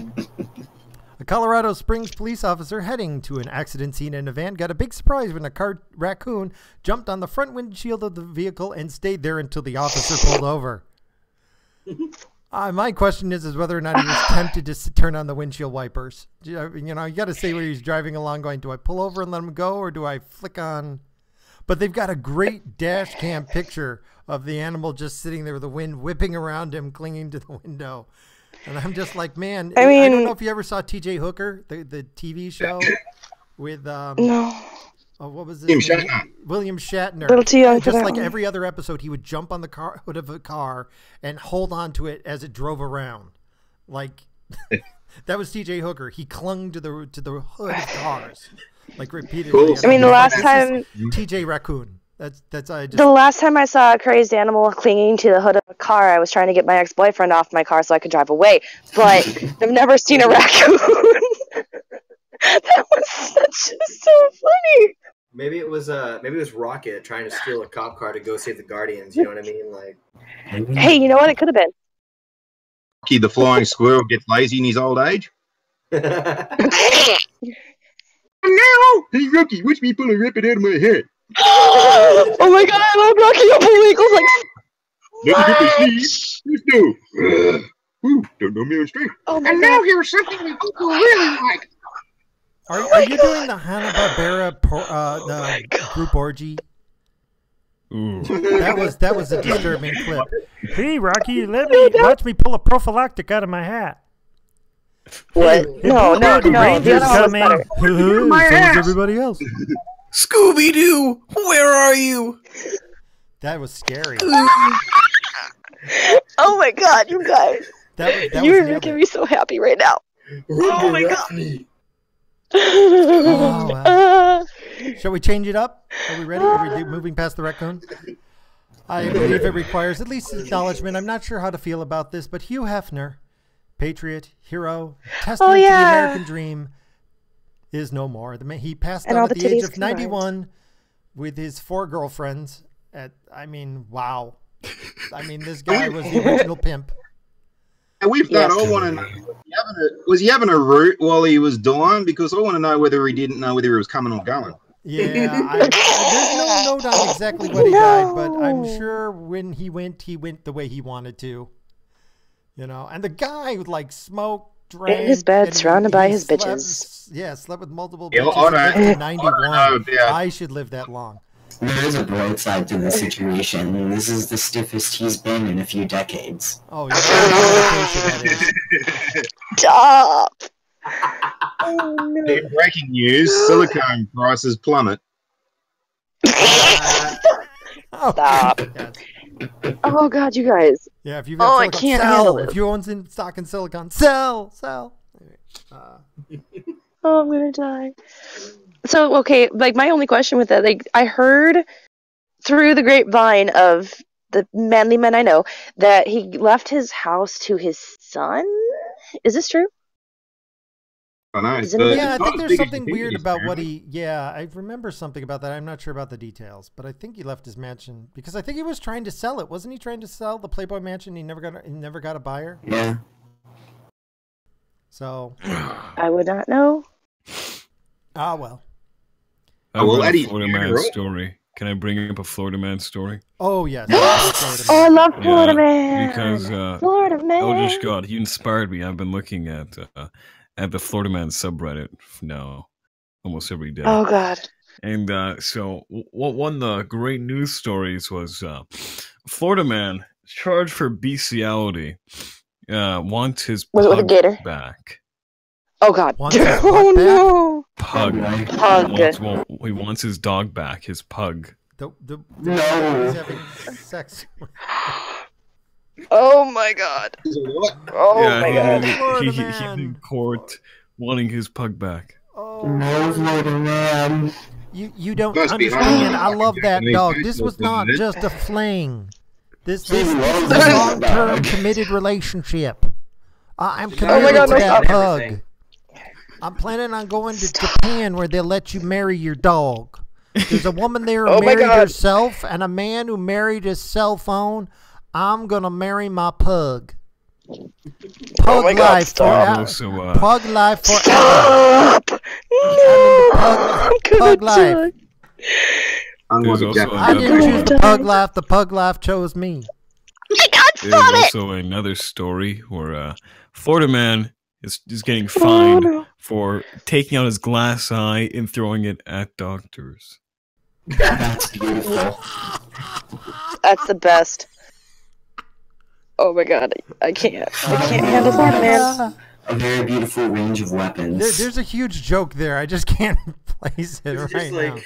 A Colorado Springs police officer heading to an accident scene in a van got a big surprise when a raccoon jumped on the front windshield of the vehicle and stayed there until the officer pulled over. My question is whether or not he was tempted to turn on the windshield wipers. You got to say where he's driving along going, do I pull over and let him go or do I flick on? But they've got a great dash cam picture of the animal just sitting there with the wind whipping around him, clinging to the window. And I'm just like, man, I don't know if you ever saw T.J. Hooker, the TV show with, No. what was his name? William Shatner. Little too young for Just that like one. every other episode, he would jump on the hood of a car and hold on to it as it drove around. Like that was T.J. Hooker. He clung to the hood of cars, like repeatedly. Cool. I mean, the last This time is T.J. Raccoon. That's I just. the last time I saw a crazed animal clinging to the hood of a car, I was trying to get my ex-boyfriend off my car so I could drive away. But I've never seen a raccoon. That's just so funny. Maybe it was Rocket trying to steal a cop car to go save the Guardians. You know what I mean? Like, Hey, you know what? It could have been. Rocky the flying squirrel gets lazy in his old age. Oh No! Hey, Rocky, watch me pull a rabbit out of my head. my God, I love Rocky Up Eagles. Like, Let me get my sleeve. Let's go. Ooh, don't know me on straight. oh my God. here's something we both really like. Are you doing the Hanna-Barbera group orgy? Ooh. That was a disturbing clip. Hey, Rocky, watch me pull a prophylactic out of my hat. What? No. The other one was better. So is everybody else. Scooby-Doo, where are you? That was scary. Oh my God, you guys. That You're was making me so happy right now. Oh my God. Oh, wow. Shall we change it up? Are we ready? Are we moving past the raccoon? I believe it requires at least acknowledgement. I'm not sure how to feel about this, but Hugh Hefner, patriot, hero, testament to the American dream, is no more. He passed on at the age of 91 with his 4 girlfriends. Wow. This guy was the original pimp. And we've got, I want to know, was he having a root while he was dying? Because I want to know whether he didn't know whether he was coming or going. Yeah, there's no note on exactly what he died, but I'm sure when he went the way he wanted to. And the guy would smoke, drank. In his bed, surrounded by his bitches. Slept with multiple Yeah, bitches. I don't- Lived to 91. yeah. I should live that long. There is a bright side to the situation. This is the stiffest he's been in a few decades. Oh, yeah. Stop. Oh, no. In breaking news, silicone prices plummet. Stop. Oh God, you guys. Yeah, if you've got I silicone, can't sell. handle this. If you own in stock in silicone, sell. Oh, I'm gonna die. So, okay, my only question with that, I heard through the grapevine of the manly men I know that he left his house to his son. Is this true? I know. Is it- but Yeah, I it's think not there's as big as something you think weird it is, about what apparently. I remember something about that. I'm not sure about the details, but I think he left his mansion because I think he was trying to sell it. Wasn't he trying to sell the Playboy Mansion? He never got a buyer. Yeah. So, I would not know. well. I've well, got a Eddie, Florida you're man right. story. Can I bring up a Florida man story? Oh, yes. Oh, I love Florida Man. Because Florida Man. Eldritch God, you inspired me. I've been looking at the Florida Man subreddit now almost every day. Oh God. And so one of the great news stories was Florida man charged for bestiality wants his Was it with a pug gator? back. Oh God. Wants his Oh what back? no. Pug. Pug. He wants his dog back, his pug. The No. he's having sex. Oh my god. Oh yeah, my god. Florida he's man. in court wanting his pug back. Oh, No, Florida man. you don't Must be understand. I hard. love that Any dog. This personal was not comment? just a fling. This He is loves a that long-term dog. committed relationship. I'm Oh committed my God, to no, that stop. pug. Everything. I'm planning on going to Japan where they'll let you marry your dog. There's a woman there who Oh my married God. herself and a man who married his cell phone. I'm going to marry my pug. Pug my God, life stop. forever. Also, Pug life forever. Stop! No! I'm gonna pug life. die. I'm There's like a also Japanese. I didn't another- choose the pug life. The pug life chose me. I can't there's stop it! also another story where a Florida man is getting fined no. for taking out his glass eye and throwing it at doctors. That's beautiful. That's the best. Oh my god, I can't handle that, man. A very beautiful range of weapons. There's a huge joke there. I just can't place it It's right just now. like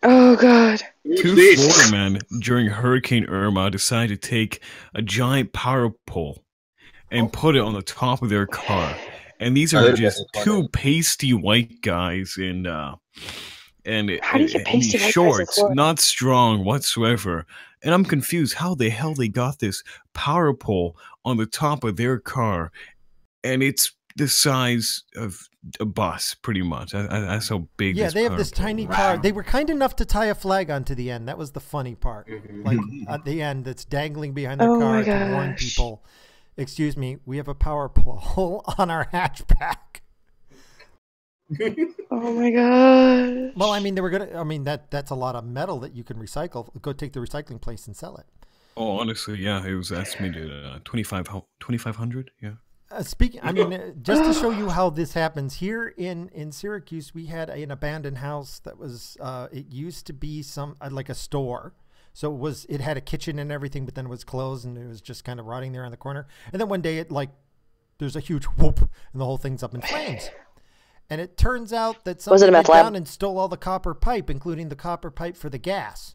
Oh god. Two Florida men during Hurricane Irma decided to take a giant power pole and put it on the top of their car. And these I are heard about just this one. two pasty white guys in How do you get pasty these white guys in shorts, Florida? not strong whatsoever. And I'm confused how the hell they got this power pole on the top of their car, and it's the size of a bus, pretty much. That's how big. Yeah, this they have power this pole tiny is. car. They were kind enough to tie a flag onto the end. That was the funny part. Mhm. Like at the end, that's dangling behind their Oh car my to warn gosh. people. Excuse me, we have a power pole on our hatchback. Oh my god. Well, I mean, they were gonna. I mean, that's a lot of metal that you can recycle. Go take the recycling place and sell it. Oh, honestly, yeah, it was estimated 2,500. Yeah. Speaking, I mean, just to show you how this happens here in Syracuse, we had an abandoned house that was. It used to be some like a store, so it had a kitchen and everything, but then it was closed and it was just kind of rotting there on the corner. And then one day, there's a huge whoop, and the whole thing's up in flames. And it turns out that Was it somebody a meth went lab? down and stole all the copper pipe, including the copper pipe for the gas.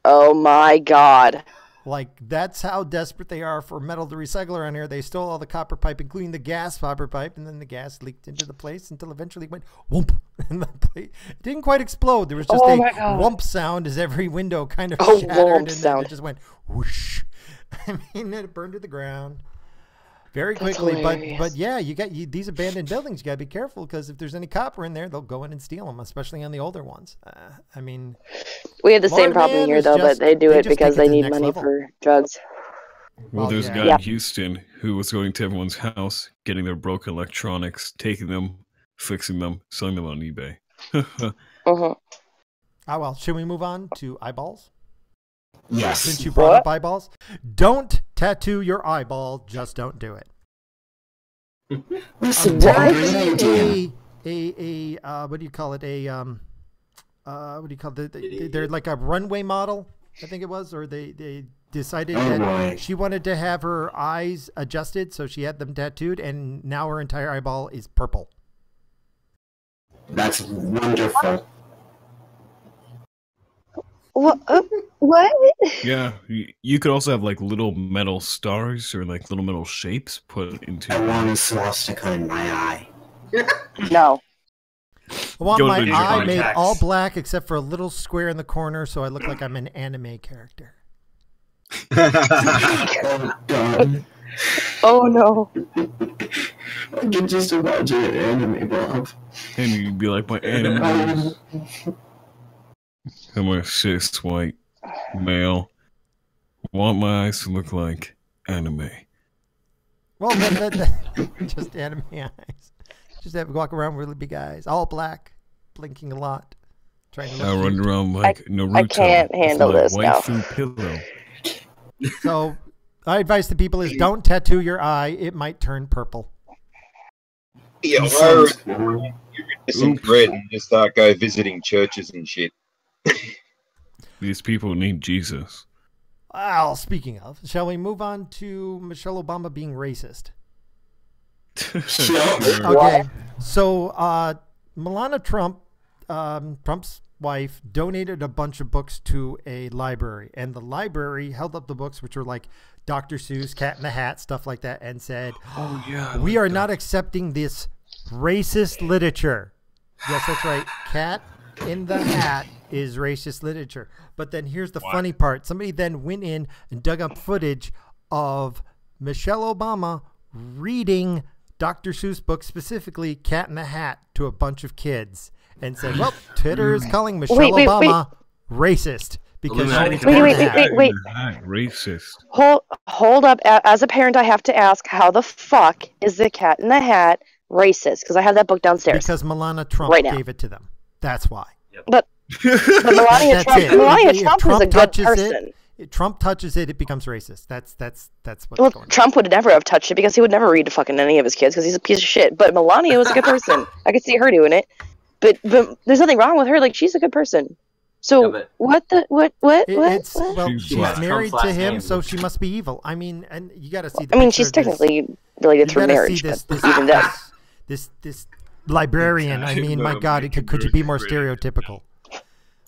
Oh my god. Like, that's how desperate they are for metal to recycle around here. They stole all the copper pipe, including the gas copper pipe, and then the gas leaked into the place until eventually it went whoomp. And the place, it didn't quite explode. There was just Oh a my God. whoomp sound as every window kind of Oh, shattered, whoomp and then sound. it just went whoosh. I mean, it burned to the ground very That's quickly. hilarious. But yeah, these abandoned buildings. You got to be careful because if there's any copper in there, they'll go in and steal them, especially on the older ones. I mean, We have the Florida same problem man here is though, just- but they do they it just because take it they to the need next money level. for drugs. Well, there's a guy Yeah. in Houston who was going to everyone's house, getting their broken electronics, taking them, fixing them, selling them on eBay. Uh-huh. oh well. Should we move on to eyeballs? Yes. Since you brought What? up eyeballs, don't tattoo your eyeball. Just don't do it. Listen, what? Apparently what do you call it? What do you call it? They're like a runway model, I think it was, or they decided Oh, that boy. she wanted to have her eyes adjusted, so she had them tattooed, and now her entire eyeball is purple. That's wonderful. What? What? Yeah, you could also have like little metal stars or like little metal shapes put into. I want a swastika in my eye. No. I want Go to my the eye made contacts. all black except for a little square in the corner, so I look like I'm an anime character. Oh, God. Oh no. I can just imagine an anime, Bob. And you'd be like, my anime. I'm a cis white male. Want my eyes to look like anime. Well, just anime eyes. Just have to walk around with really big eyes, all black, blinking a lot, trying to look I run cute. around like Naruto. I can't handle with my this now. waifu pillow. So, my advice to people is don't tattoo your eye. It might turn purple. Yeah, Sounds or cool. some bread and just start go visiting churches and shit. These people need Jesus. Well, speaking of, shall we move on to Michelle Obama being racist? Sure. Okay, so Melania Trump, Trump's wife donated a bunch of books to a library, and the library held up the books, which were like Dr. Seuss, Cat in the Hat, stuff like that, and said, Oh yeah. we are not accepting this racist literature. Yes, that's right. Cat in the Hat is racist literature. But then here's the funny part. Somebody then went in and dug up footage of Michelle Obama reading Dr. Seuss books, specifically Cat in the Hat, to a bunch of kids, and said, well, Twitter is calling Michelle Obama racist. Because Wait. Racist. Hold up. As a parent, I have to ask, how the fuck is the Cat in the Hat racist? Because I have that book downstairs. Because Melania Trump gave it to them. That's why. But Melania Trump is a good person. Trump touches it, it becomes racist. That's what's well, going on. Trump would never have touched it because he would never read to fucking any of his kids because he's a piece of shit. But Melania was a good person. I could see her doing it. But there's nothing wrong with her. Like, she's a good person. So what? Well, she's married to him, so she must be evil. I mean, and you got to see. I mean, she's technically related through marriage. This librarian. I mean, my God, could you be more stereotypical?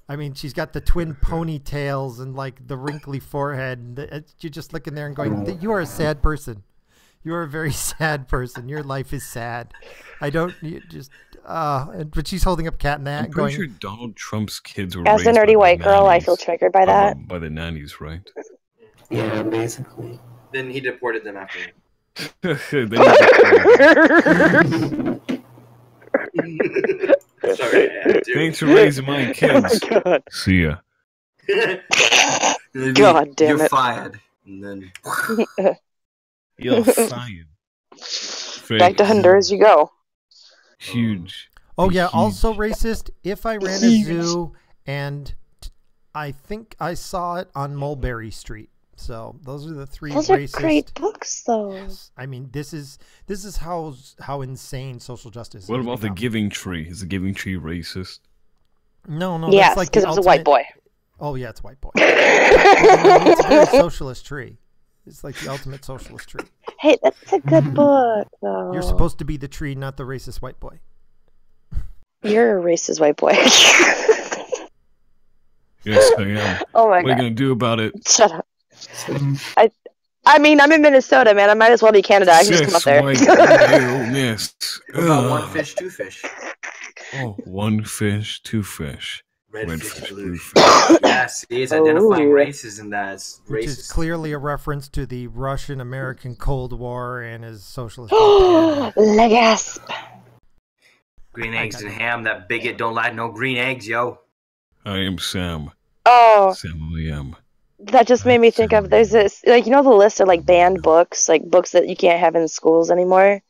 I mean, she's got the twin ponytails and like the wrinkly forehead. And you're just looking there and going, "You are a sad person. You are a very sad person. Your life is sad." I don't just. But she's holding up Cat in the Hat. I'm pretty sure Donald Trump's kids were as a nerdy white girl. I feel triggered by that. By the nannies, right? Yeah, basically. Then he deported them after. Sorry, thanks for raising my kids. Oh, God. See ya. God damn it. You're fired. And then you're fired. Back to Honduras you go. Huge. Oh yeah, huge. Also racist. If I ran a zoo, and I think I saw it on Mulberry Street. So those are the three. Those racist. Are great books, though. Yes. I mean, this is how insane social justice. What about the Giving Tree? Is the Giving Tree racist? No. Yes, like because it was a white boy. Oh yeah, it's a white boy. It's a very socialist tree. It's like the ultimate socialist tree. Hey, that's a good book, though. You're supposed to be the tree, not the racist white boy. You're a racist white boy. Yes, I am. Oh my God. What are you gonna do about it? Shut up. I mean, I'm in Minnesota, man. I might as well be Canada. I can just come up there. What about one fish, two fish? Oh, one fish, two fish. Red fish, blue fish. Yes, it's identifying races in that. It's which racist. is clearly a reference to the Russian-American Cold War and his socialist propaganda. Legasp. Green eggs and ham. That bigot don't like no green eggs, yo. I am Sam. Oh. Sam I am. That just made me think of, there's this, like, you know the list of, like, banned books, like, books that you can't have in schools anymore?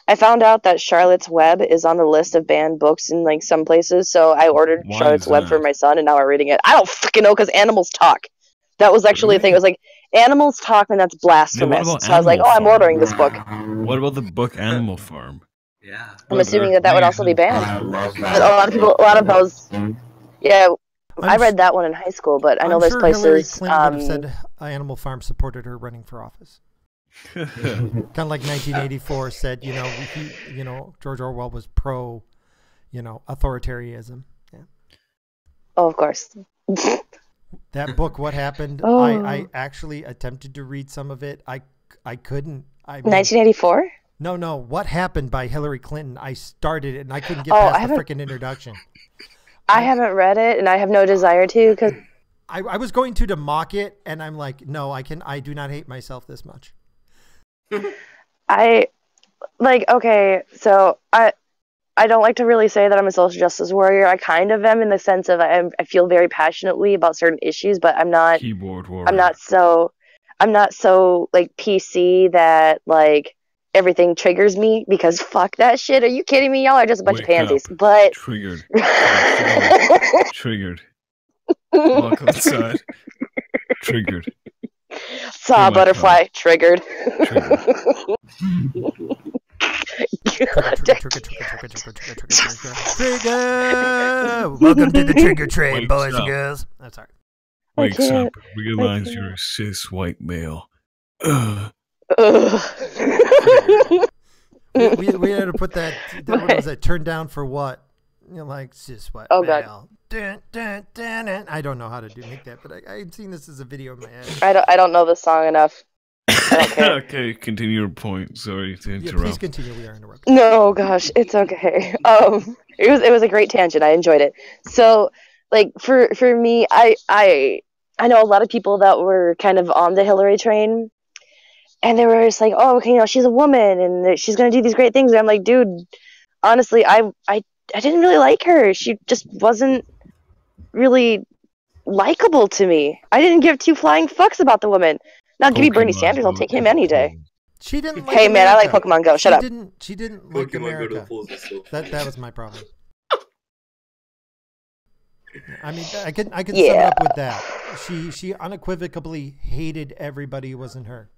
I found out that Charlotte's Web is on the list of banned books in, like, some places, so I ordered Charlotte's Web for my son, and now I'm reading it. I don't fucking know, because animals talk. That was actually a thing. It was like, animals talk, and that's blasphemous. So I was like, I'm ordering this book. What about the book Animal Farm? Yeah. I'm assuming that would also be banned. I love But a lot of those, yeah, I read that one in high school, but I know there's places. Hillary Clinton would have said Animal Farm supported her running for office. Kind of like 1984 said, George Orwell was pro, authoritarianism. Yeah. Oh, of course. That book, What Happened? Oh. I actually attempted to read some of it. I couldn't. 1984? No. What Happened by Hillary Clinton? I started it and I couldn't get past the freaking introduction. I haven't read it, and I have no desire to, because I was going to mock it, and I'm like, no, I do not hate myself this much. Okay, so I don't like to really say that I'm a social justice warrior. I kind of am, in the sense of I feel very passionately about certain issues, but I'm not keyboard warrior. I'm not so like PC that like everything triggers me, because fuck that shit. Are you kidding me? Y'all are just a bunch of pansies. Up. But triggered. Triggered. Walk outside. Triggered. Saw a butterfly. Triggered. Trigger! Welcome to the trigger train, boys and girls. I'm sorry. Wakes up, realize you're a cis white male. We had to put that. What was that? Turned down for what? Cis white male. God. dun, dun, dun, dun. I don't know how to make that, but I've seen this as a video in my head. I don't know this song enough. Okay, continue your point. Sorry to interrupt. Yeah, please continue. We are interrupting. No, gosh, it's okay. It was a great tangent. I enjoyed it. So, like for me, I know a lot of people that were kind of on the Hillary train, and they were just like, oh, okay, she's a woman and she's gonna do these great things. And I'm like, dude, honestly, I didn't really like her. She just wasn't really likable to me. I didn't give two flying fucks about the woman. Now give me Bernie Sanders. I'll take him any day. She didn't. Like hey America. man, I like Pokemon Go. Shut up. She didn't like America. That was my problem. I mean, I can sum it up with that. She unequivocally hated everybody who wasn't her.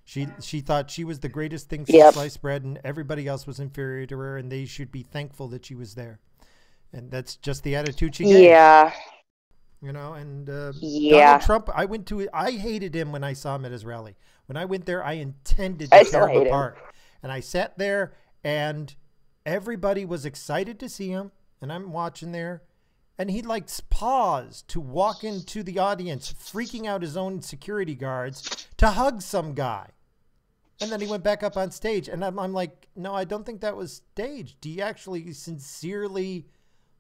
She thought she was the greatest thing since sliced bread, and everybody else was inferior to her, and they should be thankful that she was there. And that's just the attitude she gave. Yeah. You know, and Donald Trump, I hated him when I saw him at his rally. When I went there, I intended to tear him apart. And I sat there, and everybody was excited to see him, and I'm watching there, and he like paused to walk into the audience, freaking out his own security guards to hug some guy. And then he went back up on stage, and I'm like, no, I don't think that was staged. He actually sincerely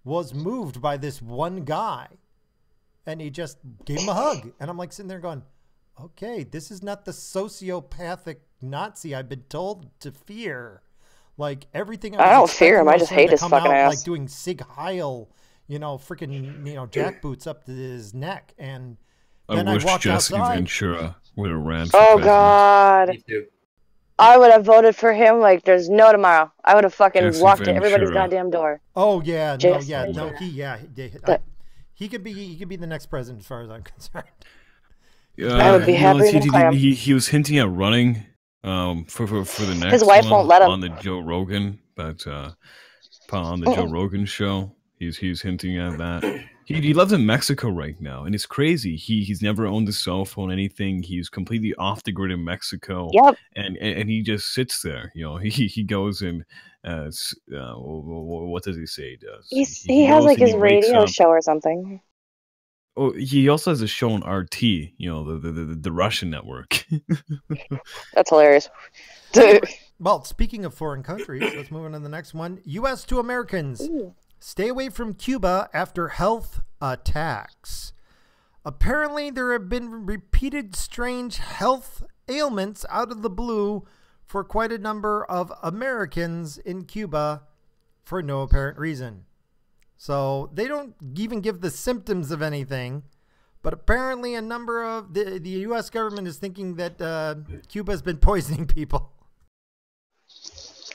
was moved by this one guy. And he just gave him a hug. And I'm like sitting there going, okay, this is not the sociopathic Nazi I've been told to fear. Like everything. I don't fear him. I just hate his fucking ass. Like doing Sig Heil, freaking, jackboots up to his neck. And then I walked Jessica outside. Ventura would have ran for president. God. Me too. I would have voted for him like there's no tomorrow. I would have fucking walked to everybody's goddamn door. Oh yeah, he could be the next president as far as I'm concerned. I would be happy. He was hinting at running for the next His wife won't let him on the Joe Rogan, but on the Joe Rogan show, he's hinting at that. He lives in Mexico right now, and it's crazy. He's never owned a cell phone, anything. He's completely off the grid in Mexico. Yep. And he just sits there. He goes and what does he say? He has like his radio show or something. Oh, he also has a show on RT. The Russian network. That's hilarious. Well, speaking of foreign countries, let's move on to the next one. U.S. to Americans. Ooh. Stay away from Cuba after health attacks. Apparently, there have been repeated strange health ailments out of the blue for quite a number of Americans in Cuba for no apparent reason. So they don't even give the symptoms of anything, but apparently a number of the U.S. government is thinking that Cuba has been poisoning people.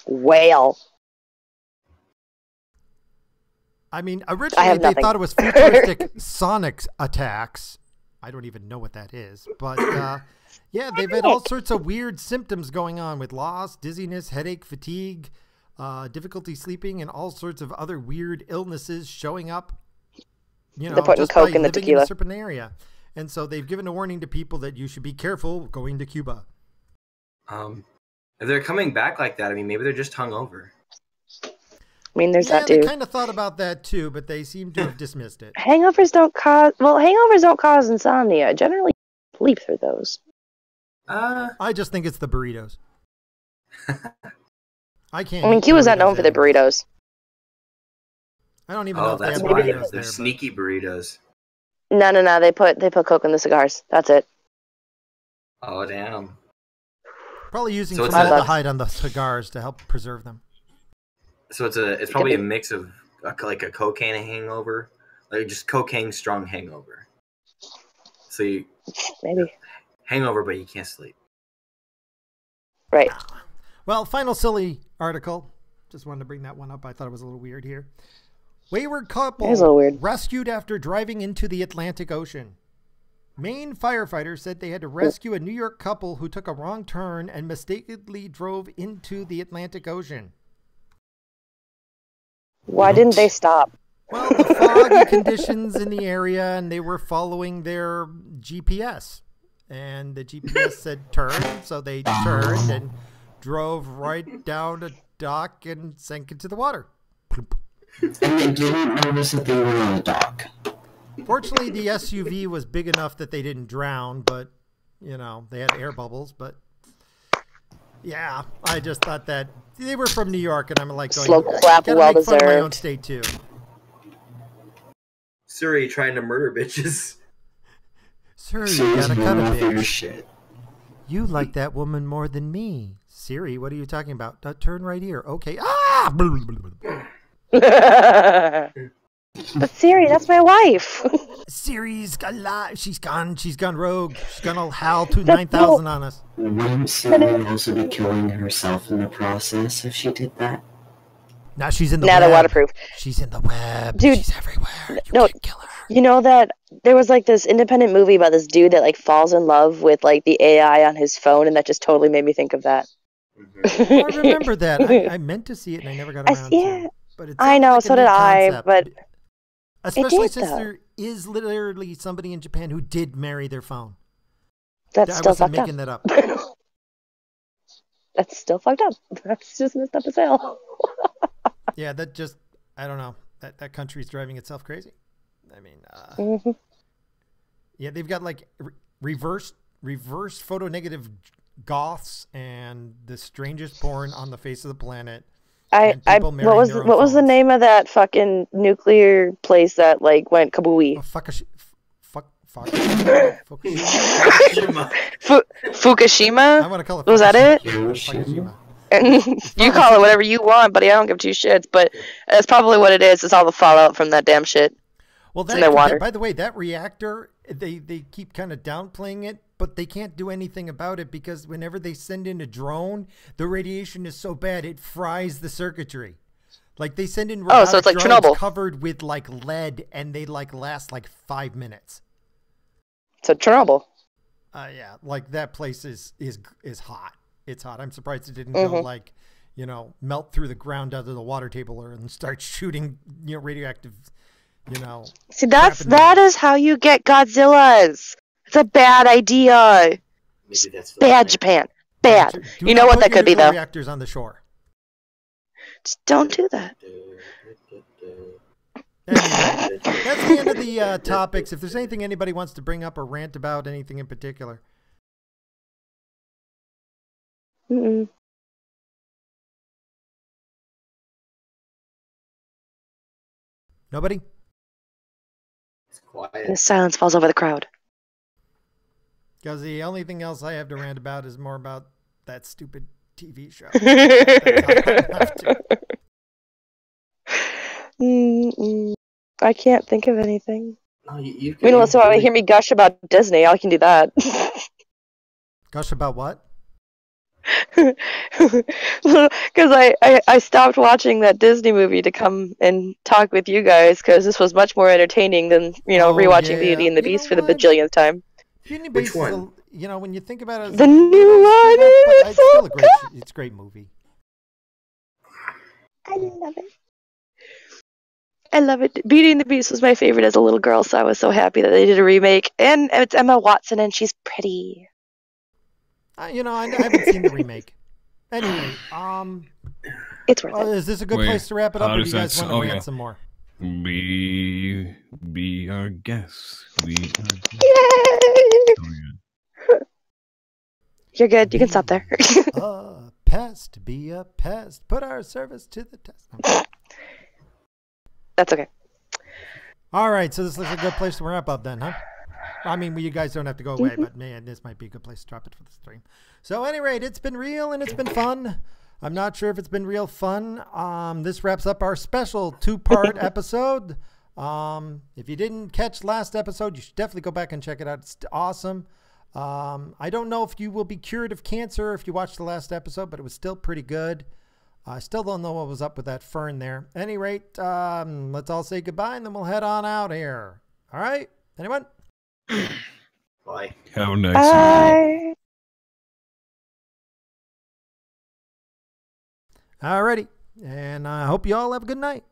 Well. I mean, originally they thought it was futuristic sonic attacks. I don't even know what that is. But, yeah, they've had all sorts of weird symptoms going on with loss, dizziness, headache, fatigue, difficulty sleeping, and all sorts of other weird illnesses showing up, they're putting just Coke by in the living tequila. in a certain area. And so they've given a warning to people that you should be careful going to Cuba. If they're coming back like that, I mean, maybe they're just hungover. I mean, there's that too. They kind of thought about that too, but they seem to have dismissed it. Hangovers don't cause insomnia. Generally, sleep through those. I just think it's the burritos. I can't. I mean, Cuba's not known for the burritos. I don't even know if they have why burritos they're there. sneaky burritos. No. They put Coke in the cigars. That's it. Oh damn. Probably using formaldehyde on the cigars to help preserve them. So it's probably a mix of like a cocaine hangover, like just cocaine strong hangover. So you maybe hangover, but you can't sleep. Right. Well, final silly article. Just wanted to bring that one up. I thought it was a little weird here. Wayward couple rescued after driving into the Atlantic Ocean. Maine firefighters said they had to rescue a New York couple who took a wrong turn and mistakenly drove into the Atlantic Ocean. Why didn't they stop? Well, the foggy conditions in the area, and they were following their GPS. And the GPS said turn, so they turned and drove right down a dock and sank into the water. And they didn't notice that they were on a dock. Fortunately, the SUV was big enough that they didn't drown, but, you know, they had air bubbles. But, yeah, I just thought that they were from New York, and I'm like, going, Slow clap, gotta well make fun of my own deserved. state, too. Siri trying to murder bitches. Sir, you Serious gotta cut a one off your bitch. shit. You like that woman more than me. Siri, what are you talking about? Turn right here. Okay. Ah! But Siri, that's my wife. Siri's alive. She's gone rogue. She's gonna howl to 9,000 on us. Wouldn't Siri also be killing herself in the process if she did that? Now she's in the Not web. a waterproof. She's in the web. Dude, She's everywhere. You no, can't kill her. You know that there was like this independent movie about this dude that like falls in love with like the AI on his phone, and that just totally made me think of that. Mm-hmm. Oh, I remember that. I meant to see it and I never got around to it. But it I know, like so did I, concept. but especially did, since though. there is literally somebody in Japan who did marry their phone. That's I still wasn't fucked up. making that up. That's still fucked up. That's just messed up as hell. Yeah, that just, I don't know. That country's driving itself crazy. I mean, Mm-hmm. yeah, they've got like reverse photo negative goths and the strangest porn on the face of the planet. What was the name of that fucking nuclear place that like went kabooey? Oh, Fukushima. Fukushima? I want to call it. Was that it? Fukushima. You call it whatever you want, buddy. I don't give two shits. But that's probably what it is. It's all the fallout from that damn shit. Well, in their water. By the way, that reactor, they keep kind of downplaying it, but they can't do anything about it because whenever they send in a drone, the radiation is so bad it fries the circuitry. Like they send in robotic so it's like drones Chernobyl. covered with like lead, and they like last like 5 minutes. So Chernobyl. Yeah, like that place is hot. It's hot. I'm surprised it didn't go like, you know, melt through the ground out of the water table and start shooting, you know, radioactive, you know. See, that is how you get Godzillas. It's a bad idea. Maybe that's Bad Japan. Bad. Do You not know what put that could be nuclear though. reactors on the shore. Just don't do that. Anyway, that's the end of the topics. If there's anything anybody wants to bring up or rant about, anything in particular. Mm-mm. Nobody? It's quiet. And the silence falls over the crowd. Because the only thing else I have to rant about is more about that stupid TV show. I can't think of anything. No, you I mean, unless you want to hear me gush about Disney, I can do that. Gush about what? Because I stopped watching that Disney movie to come and talk with you guys, because this was much more entertaining than, you know, rewatching Beauty and the Beast for the bajillionth time. Beauty and Which Beast one? is, you know, when you think about it, The new one, it's still a great, it's a great movie. I love it. I love it. Beauty and the Beast was my favorite as a little girl, so I was so happy that they did a remake. And it's Emma Watson, and she's pretty. You know, I haven't seen the remake. Anyway, It's worth it. is this a good Wait, place to wrap it up, how or do does you guys that want to s- rant yeah. some more? Be our guest. Yay! Oh, yeah. You're good. You can stop there. A pest, be a pest. Put our service to the test. Okay. That's okay. All right, so this looks like a good place to wrap up then, huh? I mean, you guys don't have to go away, but man, this might be a good place to drop it for the stream. So, at any rate, it's been real and it's been fun. I'm not sure if it's been real fun. This wraps up our special 2-part episode. If you didn't catch last episode, you should definitely go back and check it out. It's awesome. I don't know if you will be cured of cancer if you watched the last episode, but it was still pretty good. I still don't know what was up with that fern there. At any rate, let's all say goodbye and then we'll head on out here. All right? Anyone? Bye. Have a nice evening. Bye. All righty. And I hope you all have a good night.